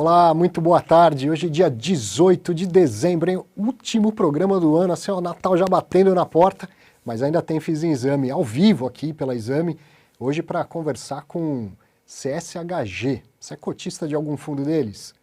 Olá, muito boa tarde. Hoje é dia 18 de dezembro, hein? Último programa do ano, assim, o Natal já batendo na porta, mas ainda tem Fiz em Exame ao vivo aqui pela Exame, hoje para conversar com CSHG. Você é cotista de algum fundo deles?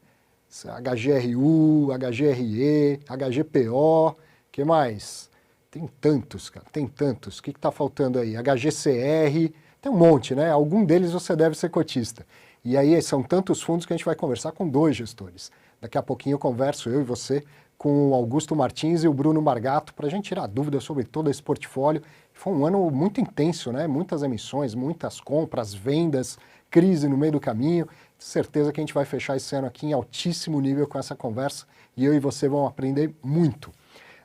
HGRU, HGRE, HGPO, que mais? Tem tantos, cara, tem tantos. O que está faltando aí? HGCR, tem um monte, né? Algum deles você deve ser cotista. E aí são tantos fundos que a gente vai conversar com dois gestores. Daqui a pouquinho eu converso, eu e você, com o Augusto Martins e o Bruno Margato, para a gente tirar dúvidas sobre todo esse portfólio. Foi um ano muito intenso, né? Muitas emissões, muitas compras, vendas, crise no meio do caminho. Certeza que a gente vai fechar esse ano aqui em altíssimo nível com essa conversa e eu e você vão aprender muito.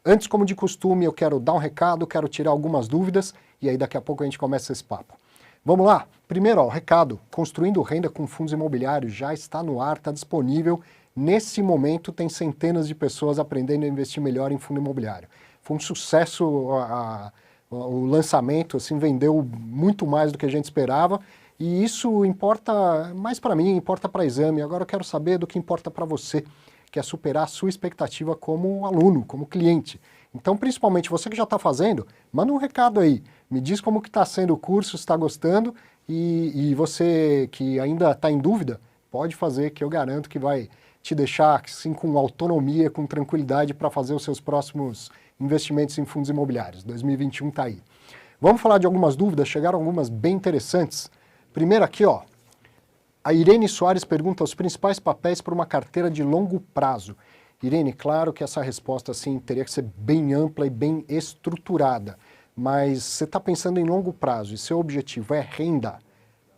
Antes, como de costume, eu quero dar um recado, quero tirar algumas dúvidas e aí daqui a pouco a gente começa esse papo. Vamos lá? Primeiro, ó, o recado, Construindo Renda com Fundos Imobiliários já está no ar, está disponível. Nesse momento tem centenas de pessoas aprendendo a investir melhor em fundo imobiliário. Foi um sucesso o lançamento, assim, vendeu muito mais do que a gente esperava e isso importa mais para mim, importa para Exame. Agora eu quero saber do que importa para você, que é superar a sua expectativa como aluno, como cliente. Então, principalmente você que já está fazendo, manda um recado aí. Me diz como que está sendo o curso, se está gostando, e você que ainda está em dúvida, pode fazer, que eu garanto que vai te deixar assim, com autonomia, com tranquilidade para fazer os seus próximos investimentos em fundos imobiliários. 2021 está aí. Vamos falar de algumas dúvidas, chegaram algumas bem interessantes. Primeiro aqui, ó, a Irene Soares pergunta os principais papéis para uma carteira de longo prazo. Irene, claro que essa resposta assim, teria que ser bem ampla e bem estruturada, mas você está pensando em longo prazo e seu objetivo é renda,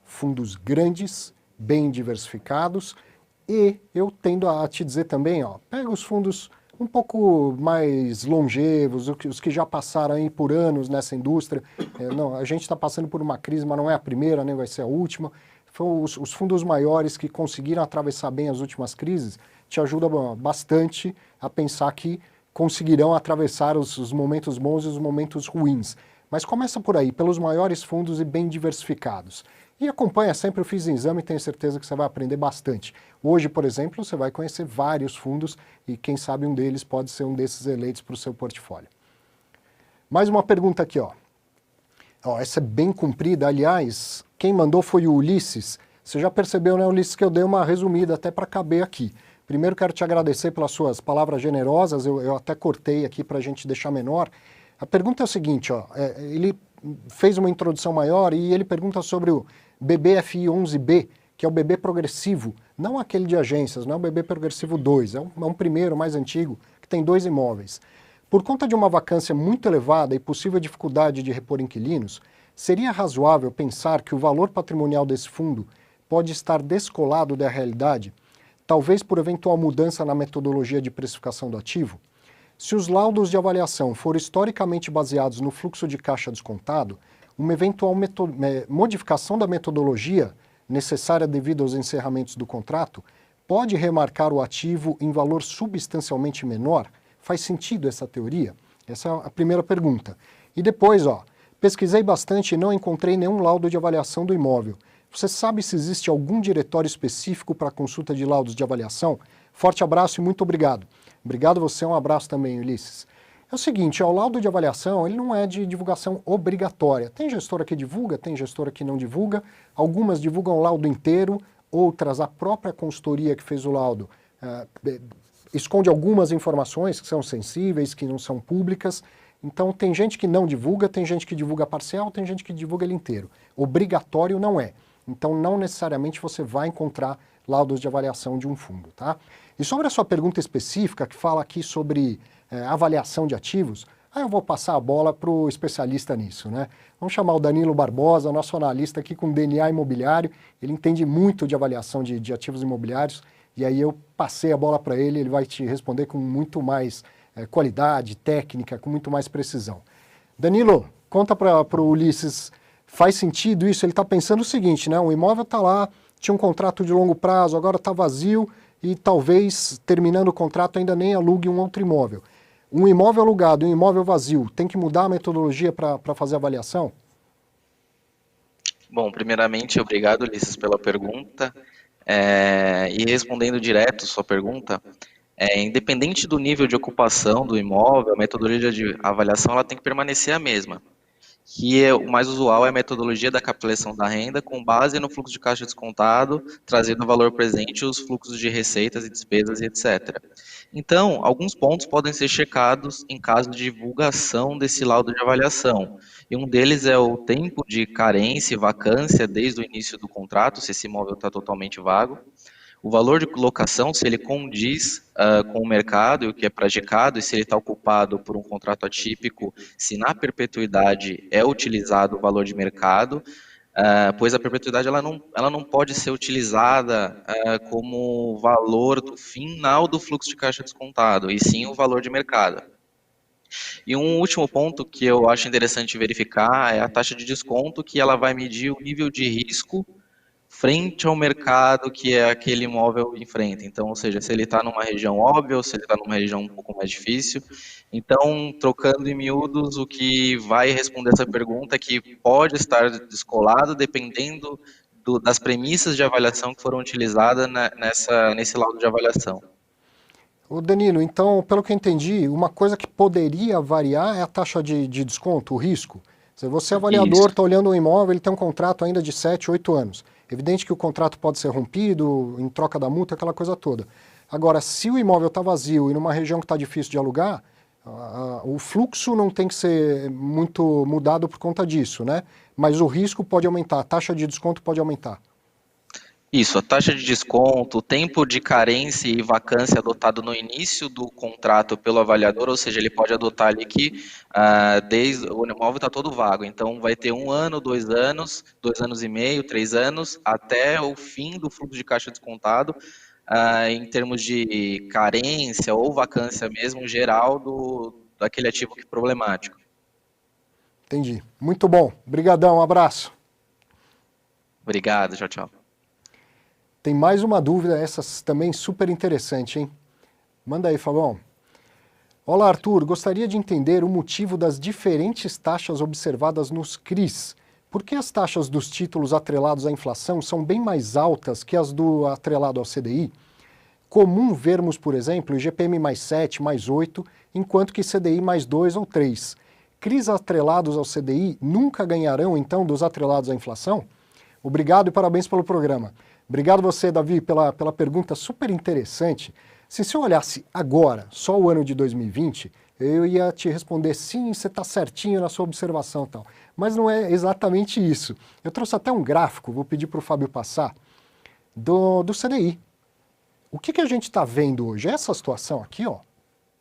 fundos grandes, bem diversificados, e eu tendo a te dizer também, ó, pega os fundos um pouco mais longevos, os que já passaram aí por anos nessa indústria. Não, a gente está passando por uma crise, mas não é a primeira, nem vai ser a última. Foram os fundos maiores que conseguiram atravessar bem as últimas crises, te ajuda bastante a pensar que conseguirão atravessar os momentos bons e os momentos ruins. Mas começa por aí, pelos maiores fundos e bem diversificados. E acompanha sempre o Fiz em Exame e tenho certeza que você vai aprender bastante. Hoje, por exemplo, você vai conhecer vários fundos e quem sabe um deles pode ser um desses eleitos para o seu portfólio. Mais uma pergunta aqui, ó. Essa é bem comprida, aliás, quem mandou foi o Ulisses. Você já percebeu, né, Ulisses, que eu dei uma resumida até para caber aqui. Primeiro quero te agradecer pelas suas palavras generosas, eu até cortei aqui para a gente deixar menor. A pergunta é o seguinte, ó, ele fez uma introdução maior e ele pergunta sobre o BBFI11B, que é o BB progressivo, não aquele de agências, não é o BB progressivo 2, é um primeiro, mais antigo, que tem 2 imóveis. Por conta de uma vacância muito elevada e possível dificuldade de repor inquilinos, seria razoável pensar que o valor patrimonial desse fundo pode estar descolado da realidade, talvez por eventual mudança na metodologia de precificação do ativo? Se os laudos de avaliação forem historicamente baseados no fluxo de caixa descontado, uma eventual modificação da metodologia necessária devido aos encerramentos do contrato pode remarcar o ativo em valor substancialmente menor? Faz sentido essa teoria? Essa é a primeira pergunta. E depois, ó, pesquisei bastante e não encontrei nenhum laudo de avaliação do imóvel. Você sabe se existe algum diretório específico para consulta de laudos de avaliação? Forte abraço e muito obrigado. Obrigado você, um abraço também, Ulisses. É o seguinte, o laudo de avaliação ele não é de divulgação obrigatória. Tem gestora que divulga, tem gestora que não divulga. Algumas divulgam o laudo inteiro, outras, a própria consultoria que fez o laudo esconde algumas informações que são sensíveis, que não são públicas. Então tem gente que não divulga, tem gente que divulga parcial, tem gente que divulga ele inteiro. Obrigatório não é. Então não necessariamente você vai encontrar laudos de avaliação de um fundo, tá? E sobre a sua pergunta específica, que fala aqui sobre avaliação de ativos, aí eu vou passar a bola para o especialista nisso, né? Vamos chamar o Danilo Barbosa, nosso analista aqui com DNA imobiliário, ele entende muito de avaliação de ativos imobiliários, e aí eu passei a bola para ele, ele vai te responder com muito mais qualidade, técnica, com muito mais precisão. Danilo, conta para o Ulisses, faz sentido isso? Ele está pensando o seguinte, né? O imóvel está lá, tinha um contrato de longo prazo, agora está vazio e talvez, terminando o contrato, ainda nem alugue um outro imóvel. Um imóvel alugado e um imóvel vazio, tem que mudar a metodologia para fazer a avaliação? Bom, primeiramente, obrigado, Ulisses, pela pergunta. E respondendo direto sua pergunta, independente do nível de ocupação do imóvel, a metodologia de avaliação ela tem que permanecer a mesma, que o mais usual é a metodologia da capitalização da renda com base no fluxo de caixa descontado, trazendo o valor presente os fluxos de receitas e despesas e etc. Então, alguns pontos podem ser checados em caso de divulgação desse laudo de avaliação. E um deles é o tempo de carência e vacância desde o início do contrato, se esse imóvel está totalmente vago. O valor de locação, se ele condiz com o mercado e o que é praticado, e se ele está ocupado por um contrato atípico, se na perpetuidade é utilizado o valor de mercado, pois a perpetuidade ela não pode ser utilizada como valor do final do fluxo de caixa descontado, e sim o valor de mercado. E um último ponto que eu acho interessante verificar é a taxa de desconto, que ela vai medir o nível de risco frente ao mercado que é aquele imóvel enfrenta. Então, ou seja, se ele está numa região óbvia ou se ele está numa região um pouco mais difícil. Então, trocando em miúdos, o que vai responder essa pergunta é que pode estar descolado dependendo das premissas de avaliação que foram utilizadas nesse laudo de avaliação. Ô Danilo, então, pelo que eu entendi, uma coisa que poderia variar é a taxa de desconto, o risco. Se você, avaliador, Isso. está olhando um imóvel, ele tem um contrato ainda de 7, 8 anos. Evidente que o contrato pode ser rompido em troca da multa, aquela coisa toda. Agora, se o imóvel está vazio e numa região que está difícil de alugar, o fluxo não tem que ser muito mudado por conta disso, né? Mas o risco pode aumentar, a taxa de desconto pode aumentar. Isso, a taxa de desconto, o tempo de carência e vacância adotado no início do contrato pelo avaliador, ou seja, ele pode adotar ali que desde o imóvel está todo vago, então vai ter 1 ano, 2 anos e meio, 3 anos, até o fim do fluxo de caixa descontado, em termos de carência ou vacância mesmo geral daquele ativo que é problemático. Entendi. Muito bom. Obrigadão, um abraço. Obrigado, tchau, tchau. Tem mais uma dúvida, essa também super interessante, hein? Manda aí, Fabão. Olá, Arthur. Gostaria de entender o motivo das diferentes taxas observadas nos CRIs. Por que as taxas dos títulos atrelados à inflação são bem mais altas que as do atrelado ao CDI? Comum vermos, por exemplo, IGPM mais 7, mais 8, enquanto que CDI mais 2 ou 3. CRIs atrelados ao CDI nunca ganharão, então, dos atrelados à inflação? Obrigado e parabéns pelo programa. Obrigado você, Davi, pela pergunta super interessante. Se eu olhasse agora, só o ano de 2020, eu ia te responder sim, você está certinho na sua observação e tal. Mas não é exatamente isso. Eu trouxe até um gráfico, vou pedir para o Fábio passar, do CDI. O que a gente está vendo hoje? Essa situação aqui, ó,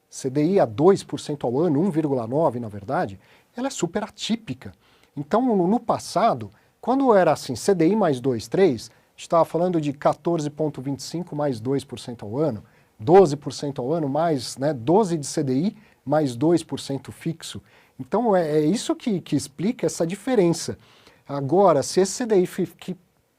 CDI a 2% ao ano, 1,9% na verdade, ela é super atípica. Então, no passado, quando era assim, CDI mais 2, 3, a gente estava falando de 14,25% mais 2% ao ano, 12% ao ano, mais 12% de CDI, mais 2% fixo. Então, é isso que explica essa diferença. Agora, se esse CDI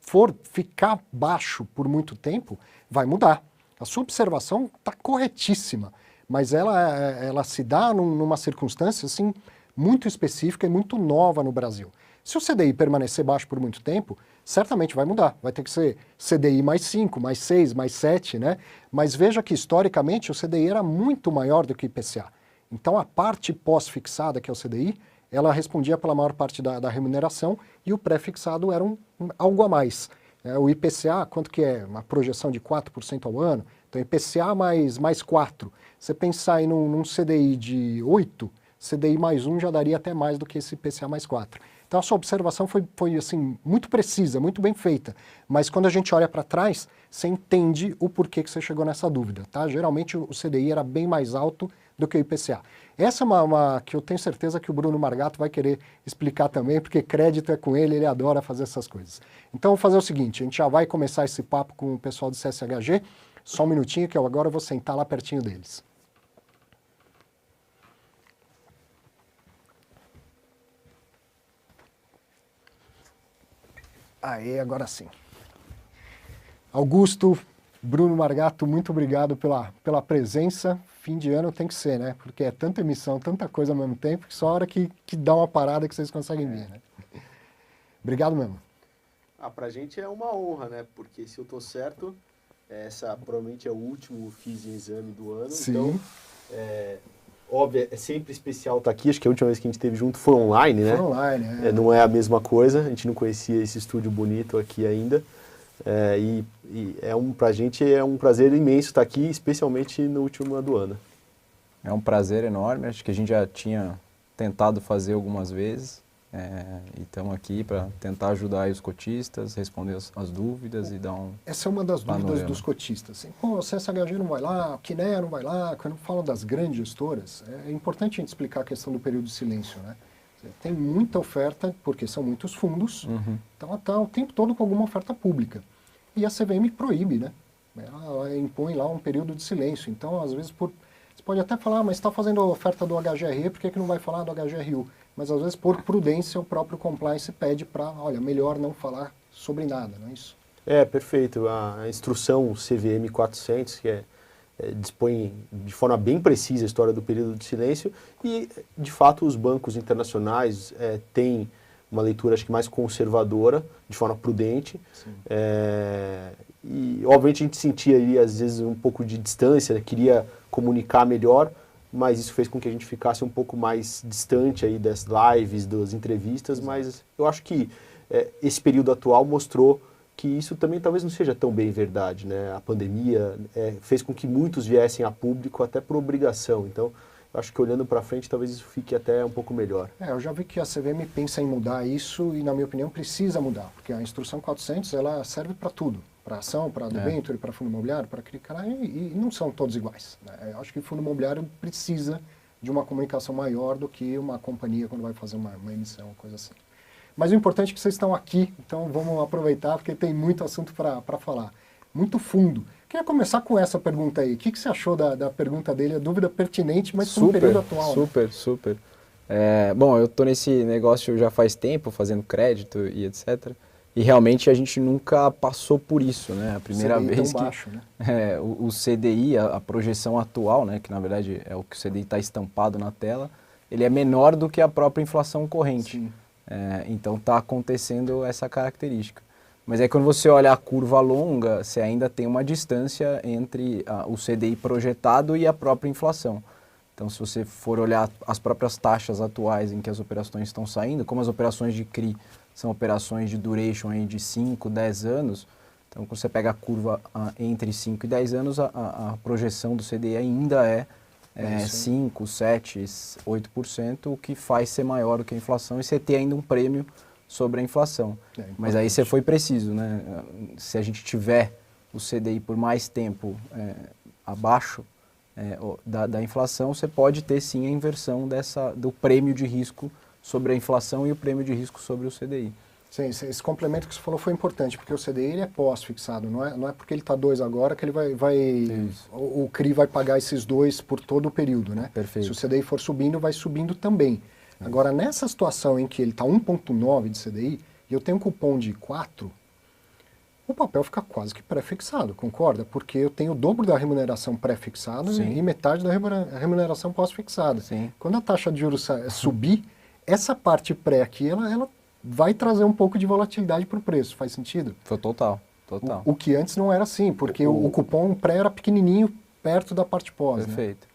for ficar baixo por muito tempo, vai mudar. A sua observação está corretíssima, mas ela se dá numa circunstância assim, muito específica e muito nova no Brasil. Se o CDI permanecer baixo por muito tempo, certamente vai mudar. Vai ter que ser CDI mais 5, mais 6, mais 7, né? Mas veja que, historicamente, o CDI era muito maior do que o IPCA. Então, a parte pós-fixada, que é o CDI, ela respondia pela maior parte da remuneração e o pré-fixado era algo a mais. O IPCA, quanto que é? Uma projeção de 4% ao ano. Então, IPCA mais 4. Você pensar em num CDI de 8, CDI mais 1 já daria até mais do que esse IPCA mais 4. Então a sua observação foi assim, muito precisa, muito bem feita. Mas quando a gente olha para trás, você entende o porquê que você chegou nessa dúvida. Tá? Geralmente o CDI era bem mais alto do que o IPCA. Essa é uma que eu tenho certeza que o Bruno Margato vai querer explicar também, porque crédito é com ele adora fazer essas coisas. Então vou fazer o seguinte, a gente já vai começar esse papo com o pessoal do CSHG, só um minutinho que eu agora vou sentar lá pertinho deles. Aê, agora sim. Augusto, Bruno Margato, muito obrigado pela presença. Fim de ano tem que ser, né? Porque é tanta emissão, tanta coisa ao mesmo tempo, que só a hora que dá uma parada que vocês conseguem vir, né? Obrigado mesmo. Pra gente é uma honra, né? Porque se eu tô certo, essa provavelmente é o último FIS em exame do ano. Sim. Então, óbvio, é sempre especial estar aqui. Acho que a última vez que a gente esteve junto foi online, né? Foi online, não é a mesma coisa. A gente não conhecia esse estúdio bonito aqui ainda. Pra gente é um prazer imenso estar aqui, especialmente no último do ano. É um prazer enorme. Acho que a gente já tinha tentado fazer algumas vezes. E estamos aqui para tentar ajudar aí os cotistas, responder as dúvidas e dar um... Essa é uma das dúvidas panorama dos cotistas. Assim, pô, o CSHG não vai lá, o Kinea não vai lá. Quando falam das grandes gestoras, é importante a gente explicar a questão do período de silêncio, né? Tem muita oferta, porque são muitos fundos, então ela está o tempo todo com alguma oferta pública. E a CVM proíbe, né? Ela impõe lá um período de silêncio. Então, às vezes, você pode até falar, mas está fazendo a oferta do HGRE, por que não vai falar do HGRU? Mas às vezes, por prudência, o próprio compliance pede para, olha, melhor não falar sobre nada, não é isso? Perfeito. A instrução CVM 400, que dispõe de forma bem precisa a história do período de silêncio e, de fato, os bancos internacionais têm uma leitura, acho que mais conservadora, de forma prudente. E, obviamente, a gente sentia ali, às vezes, um pouco de distância, né? Queria comunicar melhor, mas isso fez com que a gente ficasse um pouco mais distante aí das lives, das entrevistas, mas eu acho que esse período atual mostrou que isso também talvez não seja tão bem verdade, né? A pandemia fez com que muitos viessem a público até por obrigação, então eu acho que olhando para frente talvez isso fique até um pouco melhor. Eu já vi que a CVM pensa em mudar isso e, na minha opinião, precisa mudar, porque a instrução 400 ela serve para tudo. Para ação, para debênture, para fundo imobiliário, para CRI, e não são todos iguais, né? Eu acho que o fundo imobiliário precisa de uma comunicação maior do que uma companhia quando vai fazer uma emissão, coisa assim. Mas o importante é que vocês estão aqui, então vamos aproveitar, porque tem muito assunto para falar. Muito fundo. Queria começar com essa pergunta aí. O que você achou da pergunta dele? É dúvida pertinente, mas no período atual. Super. Bom, eu estou nesse negócio já faz tempo, fazendo crédito e etc., e realmente a gente nunca passou por isso, né? A primeira CDI vez tão que baixo, né? o CDI, a projeção atual, né, que na verdade é o que o CDI está estampado na tela, ele é menor do que a própria inflação corrente. Então está acontecendo essa característica. Mas aí quando você olha a curva longa, você ainda tem uma distância entre o CDI projetado e a própria inflação. Então se você for olhar as próprias taxas atuais em que as operações estão saindo, como as operações de CRI são operações de duration aí de 5, 10 anos, então quando você pega a curva entre 5 e 10 anos, a projeção do CDI ainda é 5, 7, 8%, o que faz ser maior do que a inflação e você ter ainda um prêmio sobre a inflação. Mas aí você foi preciso, né? Se a gente tiver o CDI por mais tempo abaixo da inflação, você pode ter sim a inversão do prêmio de risco sobre a inflação e o prêmio de risco sobre o CDI. Sim, esse complemento que você falou foi importante, porque o CDI ele é pós-fixado, não é porque ele está 2 agora que ele o CRI vai pagar esses 2 por todo o período, né? Perfeito. Se o CDI for subindo, vai subindo também. Agora, nessa situação em que ele está 1,9 de CDI e eu tenho um cupom de 4, o papel fica quase que pré-fixado, concorda? Porque eu tenho o dobro da remuneração pré-fixada e metade da remuneração pós-fixada. Quando a taxa de juros subir, essa parte pré aqui, ela vai trazer um pouco de volatilidade para o preço, faz sentido? Total. O que antes não era assim, porque o cupom pré era pequenininho perto da parte pós. Perfeito.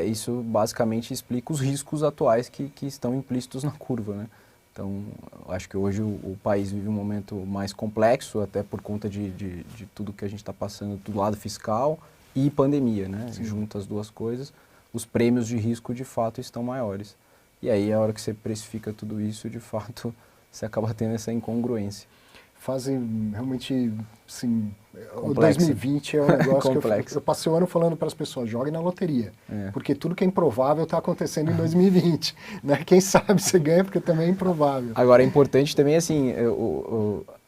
Isso basicamente explica os riscos atuais que estão implícitos na curva, né? Então, eu acho que hoje o país vive um momento mais complexo, até por conta de tudo que a gente está passando do lado fiscal e pandemia, né? Junta as duas coisas, os prêmios de risco de fato estão maiores. E aí, a hora que você precifica tudo isso, de fato, você acaba tendo essa incongruência. Fazem realmente, assim, o Complexo. 2020 é um negócio que eu passei o ano falando para as pessoas, joguem na loteria, porque tudo que é improvável está acontecendo em 2020, né? Quem sabe você ganha, porque também é improvável. Agora, é importante também, assim,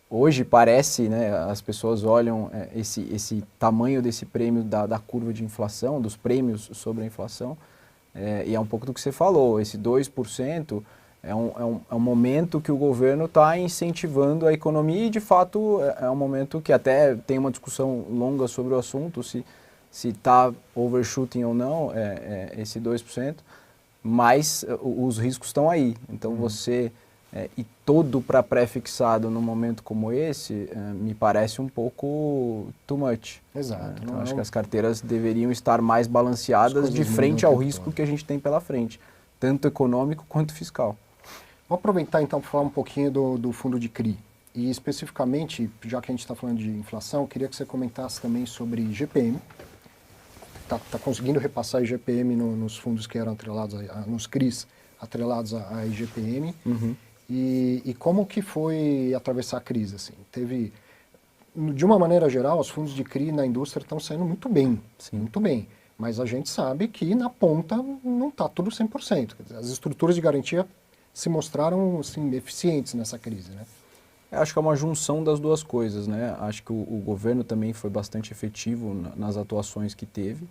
hoje parece, né, as pessoas olham esse tamanho desse prêmio da curva de inflação, dos prêmios sobre a inflação, e é um pouco do que você falou, esse 2% é um momento que o governo está incentivando a economia e, de fato, é um momento que até tem uma discussão longa sobre o assunto, se está overshooting ou não esse 2%, mas os riscos estão aí. Então, você e todo para pré-fixado num momento como esse, me parece um pouco too much. Exato. Então, acho que as carteiras deveriam estar mais balanceadas de frente ao risco que a gente tem pela frente, tanto econômico quanto fiscal. Vou aproveitar então para falar um pouquinho do fundo de CRI. E especificamente, já que a gente está falando de inflação, queria que você comentasse também sobre GPM. Está conseguindo repassar IGPM nos fundos que eram atrelados, nos CRIs atrelados à IGPM. E como que foi atravessar a crise? Assim? De uma maneira geral, os fundos de CRI na indústria estão saindo muito bem. Sim. Muito bem. Mas a gente sabe que na ponta não está tudo 100%. Quer dizer, as estruturas de garantia se mostraram assim, eficientes nessa crise, né? Eu acho que é uma junção das duas coisas, né? Acho que o governo também foi bastante efetivo nas atuações que teve.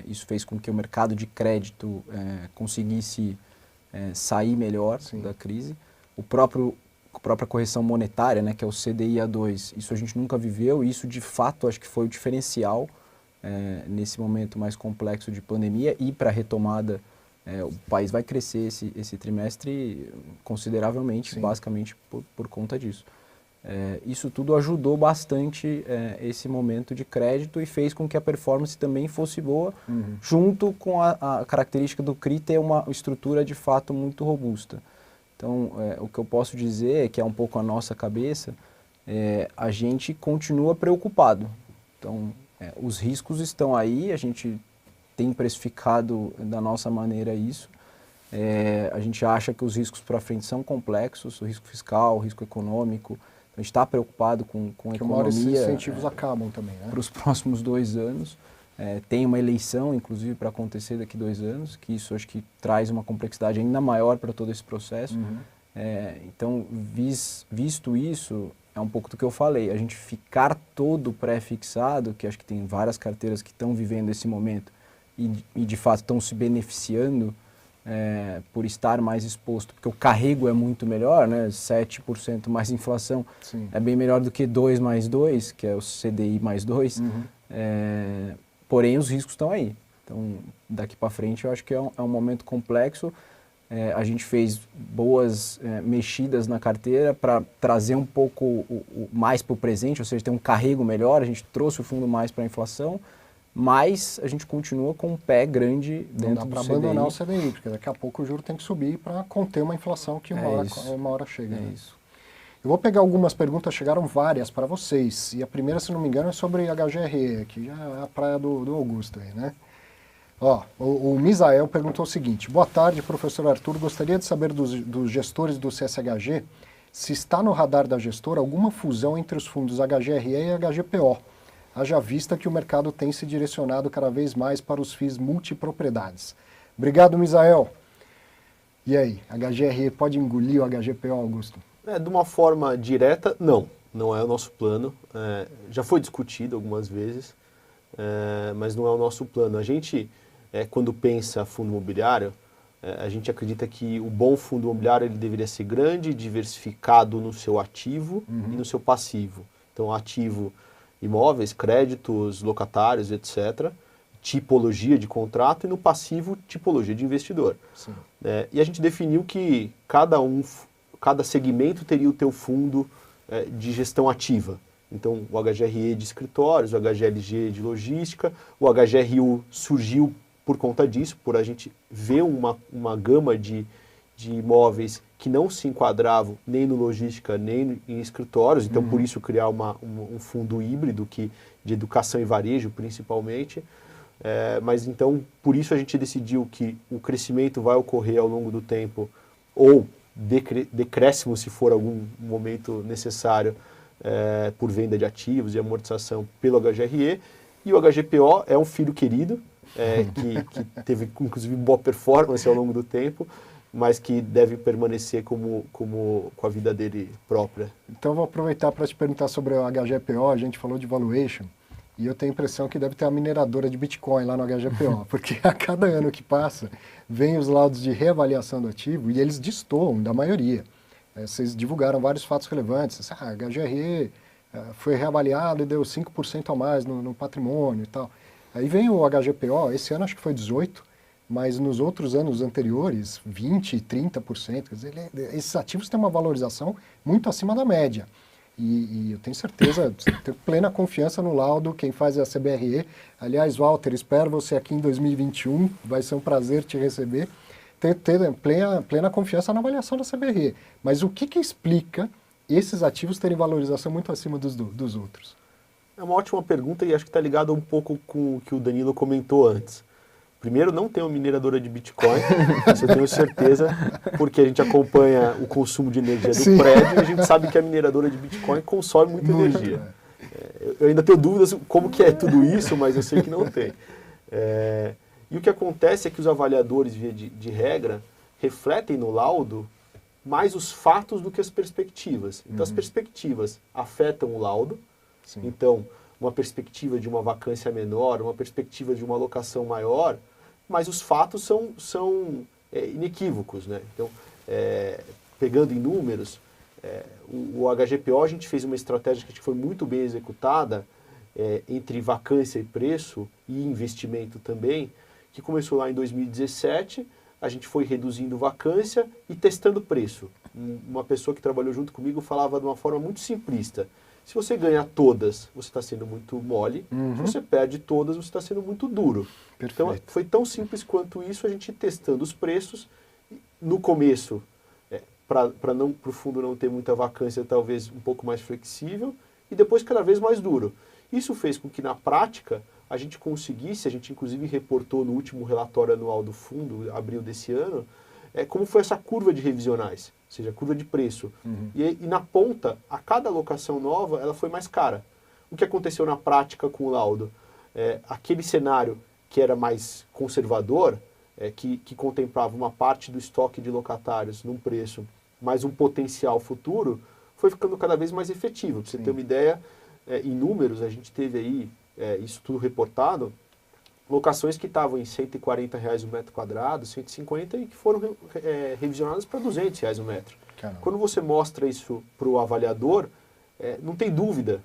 Isso fez com que o mercado de crédito conseguisse sair melhor da crise. A própria correção monetária, né, que é o CDI-A2, isso a gente nunca viveu e isso de fato acho que foi o diferencial nesse momento mais complexo de pandemia e para a retomada. O país vai crescer esse trimestre consideravelmente, basicamente por conta disso. Isso tudo ajudou bastante esse momento de crédito e fez com que a performance também fosse boa, junto com a característica do CRI ter uma estrutura de fato muito robusta. Então, o que eu posso dizer é que é um pouco a nossa cabeça, a gente continua preocupado. Então, os riscos estão aí, a gente tem precificado da nossa maneira isso. A gente acha que os riscos para frente são complexos, o risco fiscal, o risco econômico. A gente está preocupado com a economia. Uma hora esses incentivos acabam também, né? Para os próximos 2 anos. Tem uma eleição, inclusive, para acontecer daqui 2 anos, que isso acho que traz uma complexidade ainda maior para todo esse processo. Então, visto isso, é um pouco do que eu falei, a gente ficar todo pré-fixado, que acho que tem várias carteiras que estão vivendo esse momento e de fato estão se beneficiando por estar mais exposto, porque o carrego é muito melhor, né? 7% mais inflação é bem melhor do que 2 mais 2, que é o CDI mais 2, porém os riscos estão aí. Então, daqui para frente eu acho que é um momento complexo. A gente fez boas mexidas na carteira para trazer um pouco mais para o presente, ou seja, ter um carrego melhor, a gente trouxe o fundo mais para a inflação, mas a gente continua com um pé grande dentro do CDI. Não dá para abandonar o CDI, porque daqui a pouco o juro tem que subir para conter uma inflação que uma hora chega. Isso. Eu vou pegar algumas perguntas, chegaram várias para vocês. E a primeira, se não me engano, é sobre HGRE, que já é a praia do Augusto aí, né? O Misael perguntou o seguinte: boa tarde, professor Arthur. Gostaria de saber dos gestores do CSHG se está no radar da gestora alguma fusão entre os fundos HGRE e HGPO. Haja vista que o mercado tem se direcionado cada vez mais para os FIIs multipropriedades. Obrigado, Misael. E aí, HGRE pode engolir o HGPO, Augusto? De uma forma direta, não é o nosso plano. Já foi discutido algumas vezes, mas não é o nosso plano. A gente, quando pensa fundo imobiliário, a gente acredita que o bom fundo imobiliário ele deveria ser grande, diversificado no seu ativo e no seu passivo. Então, ativo, imóveis, créditos, locatários, etc., tipologia de contrato, e no passivo, tipologia de investidor. E a gente definiu que cada segmento teria o teu fundo de gestão ativa. Então, o HGRE de escritórios, o HGLG de logística, o HGRU surgiu por conta disso, por a gente ver uma gama de imóveis que não se enquadravam nem no logística, nem em escritórios, então por isso criar um fundo híbrido de educação e varejo, principalmente. Mas então, por isso a gente decidiu que o crescimento vai ocorrer ao longo do tempo, ou decréscimo se for algum momento necessário, por venda de ativos e amortização pelo HGRE, e o HGPO é um filho querido, que teve inclusive boa performance ao longo do tempo, mas que deve permanecer com a vida dele própria. Então vou aproveitar para te perguntar sobre o HGPO, a gente falou de valuation, e eu tenho a impressão que deve ter uma mineradora de Bitcoin lá no HGPO, porque a cada ano que passa, vem os laudos de reavaliação do ativo e eles destoam da maioria. Vocês divulgaram vários fatos relevantes, a HGRE foi reavaliado e deu 5% a mais no patrimônio e tal. Aí vem o HGPO, esse ano acho que foi 18%, mas nos outros anos anteriores, 20%, 30%, quer dizer, esses ativos têm uma valorização muito acima da média. E eu tenho certeza, tenho plena confiança no laudo, quem faz é a CBRE. Aliás, Walter, espero você aqui em 2021, vai ser um prazer te receber. Tenho plena confiança na avaliação da CBRE. Mas o que explica esses ativos terem valorização muito acima dos outros? É uma ótima pergunta e acho que está ligado um pouco com o que o Danilo comentou antes. Primeiro, não tem uma mineradora de Bitcoin, isso eu tenho certeza, porque a gente acompanha o consumo de energia do prédio e a gente sabe que a mineradora de Bitcoin consome muita energia. Eu ainda tenho dúvidas como que é tudo isso, mas eu sei que não tem. E o que acontece é que os avaliadores, via de regra, refletem no laudo mais os fatos do que as perspectivas. Então, as perspectivas afetam o laudo. Sim. Então, uma perspectiva de uma vacância menor, uma perspectiva de uma alocação maior, mas os fatos são inequívocos, né? Então, pegando em números, o HGPO, a gente fez uma estratégia que foi muito bem executada entre vacância e preço e investimento também, que começou lá em 2017, a gente foi reduzindo vacância e testando preço. Uma pessoa que trabalhou junto comigo falava de uma forma muito simplista. Se você ganha todas, você está sendo muito mole. Se você perde todas, você está sendo muito duro. Perfeito. Então, foi tão simples quanto isso, a gente testando os preços. No começo, para o fundo não ter muita vacância, talvez um pouco mais flexível. E depois cada vez mais duro. Isso fez com que, na prática, a gente conseguisse, a gente inclusive reportou no último relatório anual do fundo, abril desse ano, como foi essa curva de revisionais, ou seja, a curva de preço. E na ponta, a cada alocação nova, ela foi mais cara. O que aconteceu na prática com o laudo? Aquele cenário que era mais conservador, que contemplava uma parte do estoque de locatários num preço, mais um potencial futuro, foi ficando cada vez mais efetivo. Para você ter uma ideia, em números, a gente teve aí, isso tudo reportado, locações que estavam em R$140 o metro quadrado, 150, e que foram revisionadas para R$200 o metro. Caramba. Quando você mostra isso para o avaliador, não tem dúvida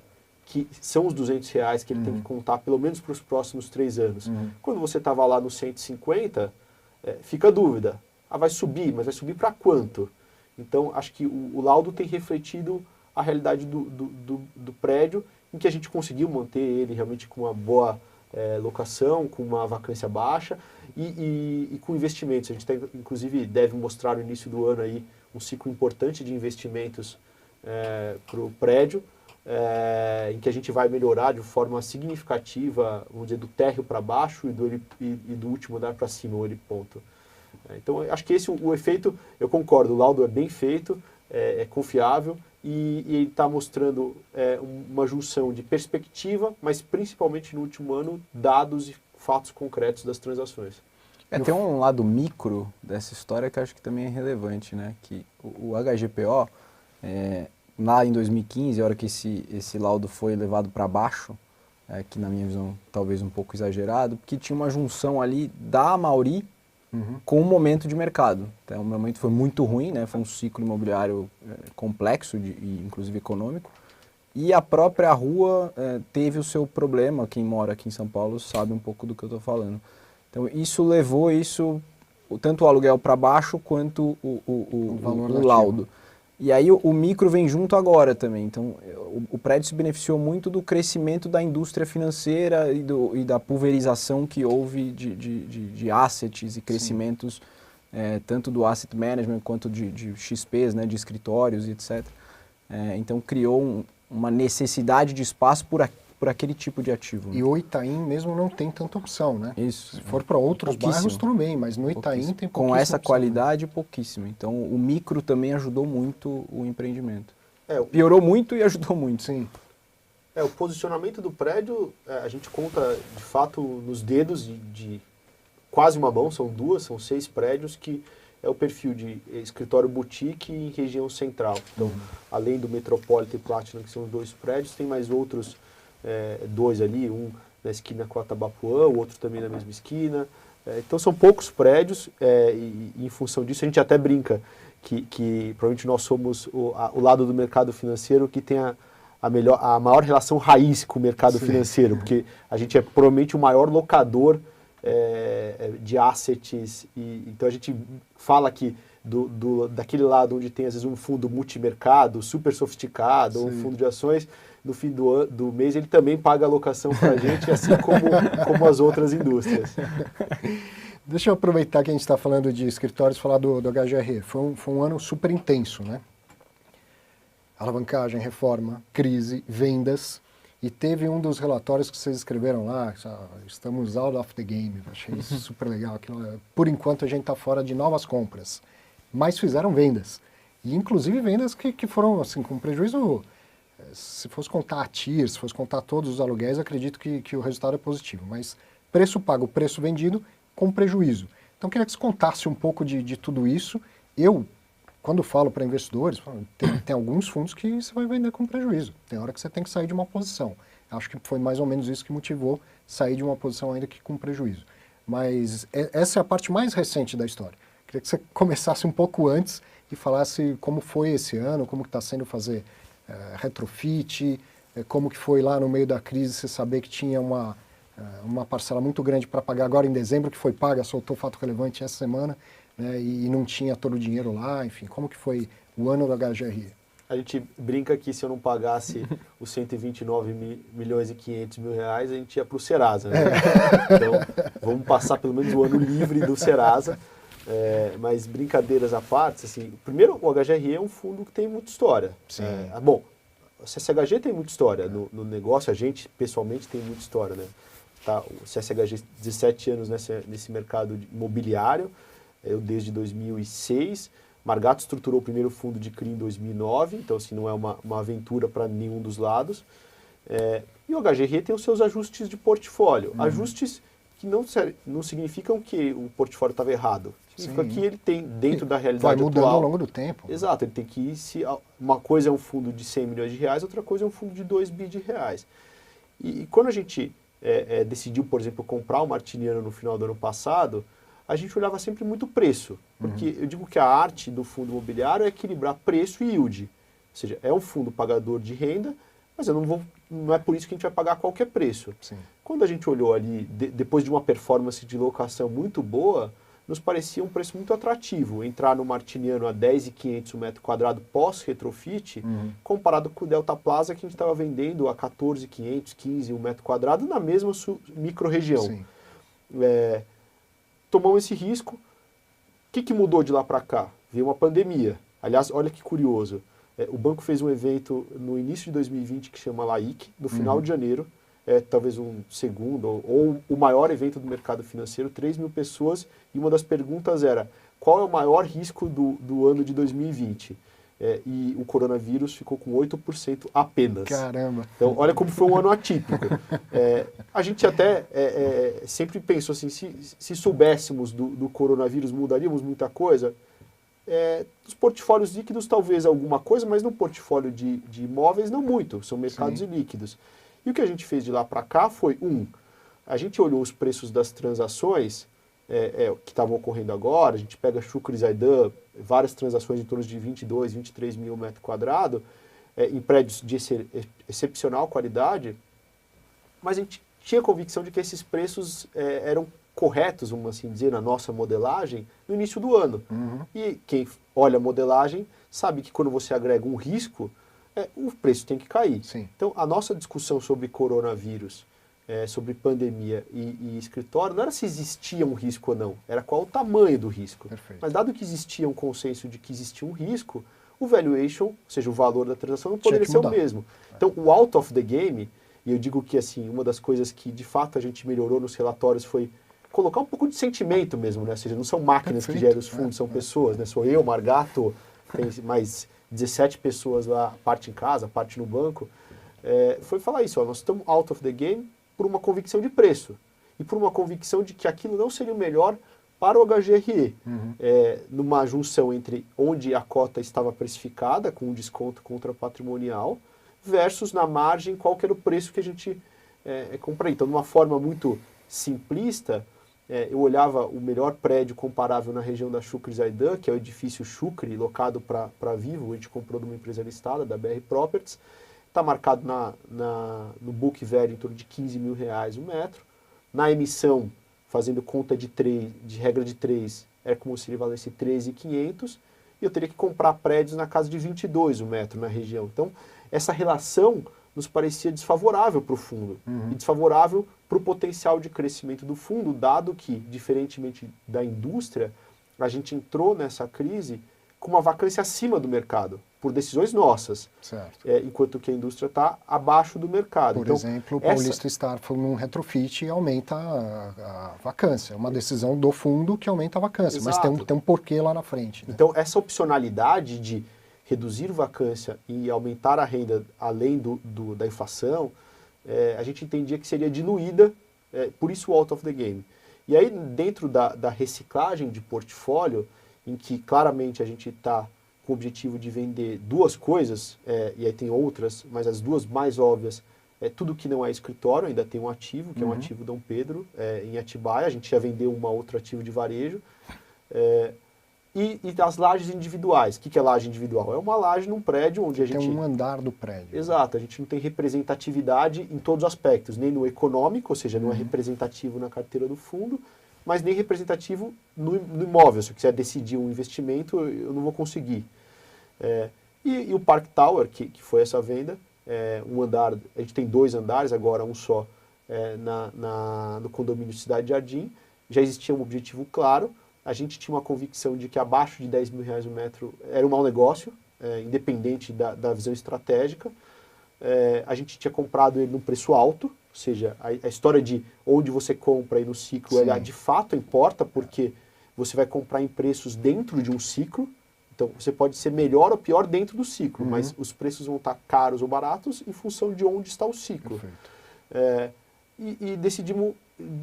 que são os R$200 que ele tem que contar pelo menos para os próximos 3 anos. Quando você estava lá no 150, fica a dúvida. Vai subir, mas vai subir para quanto? Então, acho que o laudo tem refletido a realidade do prédio, em que a gente conseguiu manter ele realmente com uma boa locação, com uma vacância baixa e com investimentos. A gente inclusive deve mostrar no início do ano aí um ciclo importante de investimentos para o prédio, em que a gente vai melhorar de forma significativa, vamos dizer, do térreo para baixo e do último andar para cima, o heliponto. Então, acho que esse o efeito, eu concordo, o laudo é bem feito, é confiável, e ele está mostrando uma junção de perspectiva, mas principalmente no último ano, dados e fatos concretos das transações. Tem um lado micro dessa história que eu acho que também é relevante, né? Que o HGPO, lá em 2015, a hora que esse laudo foi levado para baixo, que na minha visão talvez um pouco exagerado, porque tinha uma junção ali da Amaury com o momento de mercado. Então, o momento foi muito ruim, né? Foi um ciclo imobiliário complexo e inclusive econômico. E a própria rua teve o seu problema. Quem mora aqui em São Paulo sabe um pouco do que eu estou falando. Então, isso levou tanto o aluguel para baixo quanto o laudo. E aí o micro vem junto agora também. Então, o prédio se beneficiou muito do crescimento da indústria financeira e da pulverização que houve de assets e crescimentos, tanto do asset management quanto de XPs, né, de escritórios e etc. Então, criou uma necessidade de espaço por aquele tipo de ativo. E o Itaim mesmo não tem tanta opção, né? Isso. Se for para outros bairros, tudo bem, mas no Itaim tem pouquíssima com essa opção, qualidade, né? pouquíssimo. Então, o micro também ajudou muito o empreendimento. Piorou muito e ajudou muito. Sim. O posicionamento do prédio, a gente conta, de fato, nos dedos de quase uma mão, são 6 prédios que é o perfil de escritório boutique em região central. Então, além do Metropolitan e Platinum, que são os 2 prédios, tem mais outros 2 ali, um na esquina com a Tabapuã, o outro também na mesma esquina. Então são poucos prédios e em função disso a gente até brinca que provavelmente nós somos o lado do mercado financeiro que tem a maior relação raiz com o mercado financeiro, porque a gente é provavelmente o maior locador de assets. Então a gente fala que daquele lado onde tem às vezes um fundo multimercado, super sofisticado, ou um fundo de ações, no fim do mês ele também paga alocação para a gente, assim como as outras indústrias. Deixa eu aproveitar que a gente está falando de escritórios e falar do HGRE. Foi um ano super intenso, né? Alavancagem, reforma, crise, vendas. E teve um dos relatórios que vocês escreveram lá, estamos out of the game. Eu achei isso super legal. Por enquanto a gente está fora de novas compras. Mas fizeram vendas. E inclusive vendas que foram assim, com prejuízo. Se fosse contar a TIR, se fosse contar todos os aluguéis, acredito que o resultado é positivo. Mas preço pago, preço vendido, com prejuízo. Então, eu queria que você contasse um pouco de tudo isso. Eu, quando falo para investidores, tem alguns fundos que você vai vender com prejuízo. Tem hora que você tem que sair de uma posição. Acho que foi mais ou menos isso que motivou sair de uma posição ainda que com prejuízo. Mas essa é a parte mais recente da história. Eu queria que você começasse um pouco antes e falasse como foi esse ano, como está sendo fazer retrofit, como que foi lá no meio da crise você saber que tinha uma parcela muito grande para pagar agora em dezembro, que foi paga, soltou o fato relevante essa semana, né, e não tinha todo o dinheiro lá, enfim, como que foi o ano do HGRE? A gente brinca que se eu não pagasse os 129 milhões e 500 mil reais, a gente ia para o Serasa, né? Então, vamos passar pelo menos o ano livre do Serasa. Mas brincadeiras à parte, assim, primeiro o HGRE é um fundo que tem muita história. Sim. Bom, o CSHG tem muita história, no negócio a gente pessoalmente tem muita história, né? Tá, o CSHG 17 anos nesse mercado imobiliário, eu desde 2006, Margato estruturou o primeiro fundo de CRI em 2009, então assim, não é uma aventura para nenhum dos lados. E o HGRE tem os seus ajustes de portfólio, ajustes que não significam que o portfólio estava errado. Significa que ele tem, dentro da realidade atual... Vai mudando ao longo do tempo. Exato, ele tem que ir... Uma coisa é um fundo de 100 milhões de reais, outra coisa é um fundo de 2 bi de reais. E quando a gente decidiu, por exemplo, comprar o Martiniano no final do ano passado, a gente olhava sempre muito preço. Porque eu digo que a arte do fundo imobiliário é equilibrar preço e yield. Ou seja, é um fundo pagador de renda, mas não é por isso que a gente vai pagar qualquer preço. Sim. Quando a gente olhou ali, depois de uma performance de locação muito boa, nos parecia um preço muito atrativo. Entrar no Martiniano a 10.500 o metro quadrado pós-retrofit, comparado com o Delta Plaza, que a gente estava vendendo a 14.500, 15 o metro quadrado, na mesma micro-região. Tomamos esse risco. O que mudou de lá para cá? Veio uma pandemia. Aliás, olha que curioso. O banco fez um evento no início de 2020 que chama LAIC, no final de janeiro, talvez um segundo ou o maior evento do mercado financeiro, 3 mil pessoas, e uma das perguntas era, qual é o maior risco do ano de 2020? E o coronavírus ficou com 8% apenas. Caramba! Então, olha como foi um ano atípico. A gente até sempre pensou assim, se soubéssemos do coronavírus, mudaríamos muita coisa? Dos portfólios líquidos, talvez alguma coisa, mas no portfólio de imóveis, não muito. São mercados ilíquidos. E o que a gente fez de lá para cá foi, a gente olhou os preços das transações que estavam ocorrendo agora, a gente pega Chucre e Zaidan, várias transações em torno de 22, 23 mil metros quadrados, em prédios de excepcional qualidade, mas a gente tinha convicção de que esses preços eram corretos, vamos assim dizer, na nossa modelagem, no início do ano. E quem olha a modelagem sabe que quando você agrega um risco, o preço tem que cair. Sim. Então, a nossa discussão sobre coronavírus, sobre pandemia e escritório, não era se existia um risco ou não, era qual o tamanho do risco. Perfeito. Mas dado que existia um consenso de que existia um risco, o valuation, ou seja, o valor da transação, não poderia ser o mesmo. Então, o out of the game, e eu digo que assim, uma das coisas que de fato a gente melhorou nos relatórios foi colocar um pouco de sentimento mesmo, né? Ou seja, não são máquinas que geram os fundos, são pessoas, né? Sou eu, Margato, tem mais 17 pessoas lá, parte em casa, parte no banco. Foi falar isso, nós estamos out of the game por uma convicção de preço e por uma convicção de que aquilo não seria o melhor para o HGRE. Numa junção entre onde a cota estava precificada, com um desconto contra patrimonial, versus na margem qual que era o preço que a gente compraria. Então, de uma forma muito simplista, eu olhava o melhor prédio comparável na região da Chucre e Zaidan, que é o edifício Chucre, locado para Vivo, a gente comprou de uma empresa listada, da BR Properties, está marcado no book value em torno de 15 mil reais o metro. Na emissão, fazendo conta de regra de 3, é como se ele valesse 13.500, e eu teria que comprar prédios na casa de 22 o metro na região. Então, essa relação nos parecia desfavorável para o fundo, e desfavorável para o potencial de crescimento do fundo, dado que, diferentemente da indústria, a gente entrou nessa crise com uma vacância acima do mercado, por decisões nossas, enquanto que a indústria está abaixo do mercado. Por exemplo, o Paulista Star foi num retrofit e aumenta a vacância. É uma decisão do fundo que aumenta a vacância, mas tem um porquê lá na frente. Né? Então, essa opcionalidade de reduzir vacância e aumentar a renda além da inflação, a gente entendia que seria diluída, por isso o out of the game. E aí, dentro da reciclagem de portfólio, em que claramente a gente está com o objetivo de vender duas coisas, e aí tem outras, mas as duas mais óbvias, tudo que não é escritório, ainda tem um ativo, que é um ativo Dom Pedro, em Atibaia, a gente já vendeu um outro ativo de varejo, e as lajes individuais. O que é laje individual? É uma laje num prédio onde a gente... Tem um andar do prédio. Exato, a gente não tem representatividade em todos os aspectos, nem no econômico, ou seja, não é representativo na carteira do fundo, mas nem representativo no imóvel. Se eu quiser decidir um investimento, eu não vou conseguir. E o Park Tower, que foi essa venda, um andar, a gente tem 2 andares, agora um só, no condomínio Cidade Jardim, já existia um objetivo claro, a gente tinha uma convicção de que abaixo de R$10.000 o metro era um mau negócio, independente da visão estratégica. A gente tinha comprado ele num preço alto, ou seja, a história de onde você compra aí no ciclo, ela de fato importa, porque você vai comprar em preços dentro de um ciclo, então você pode ser melhor ou pior dentro do ciclo, mas os preços vão estar caros ou baratos em função de onde está o ciclo. E decidimos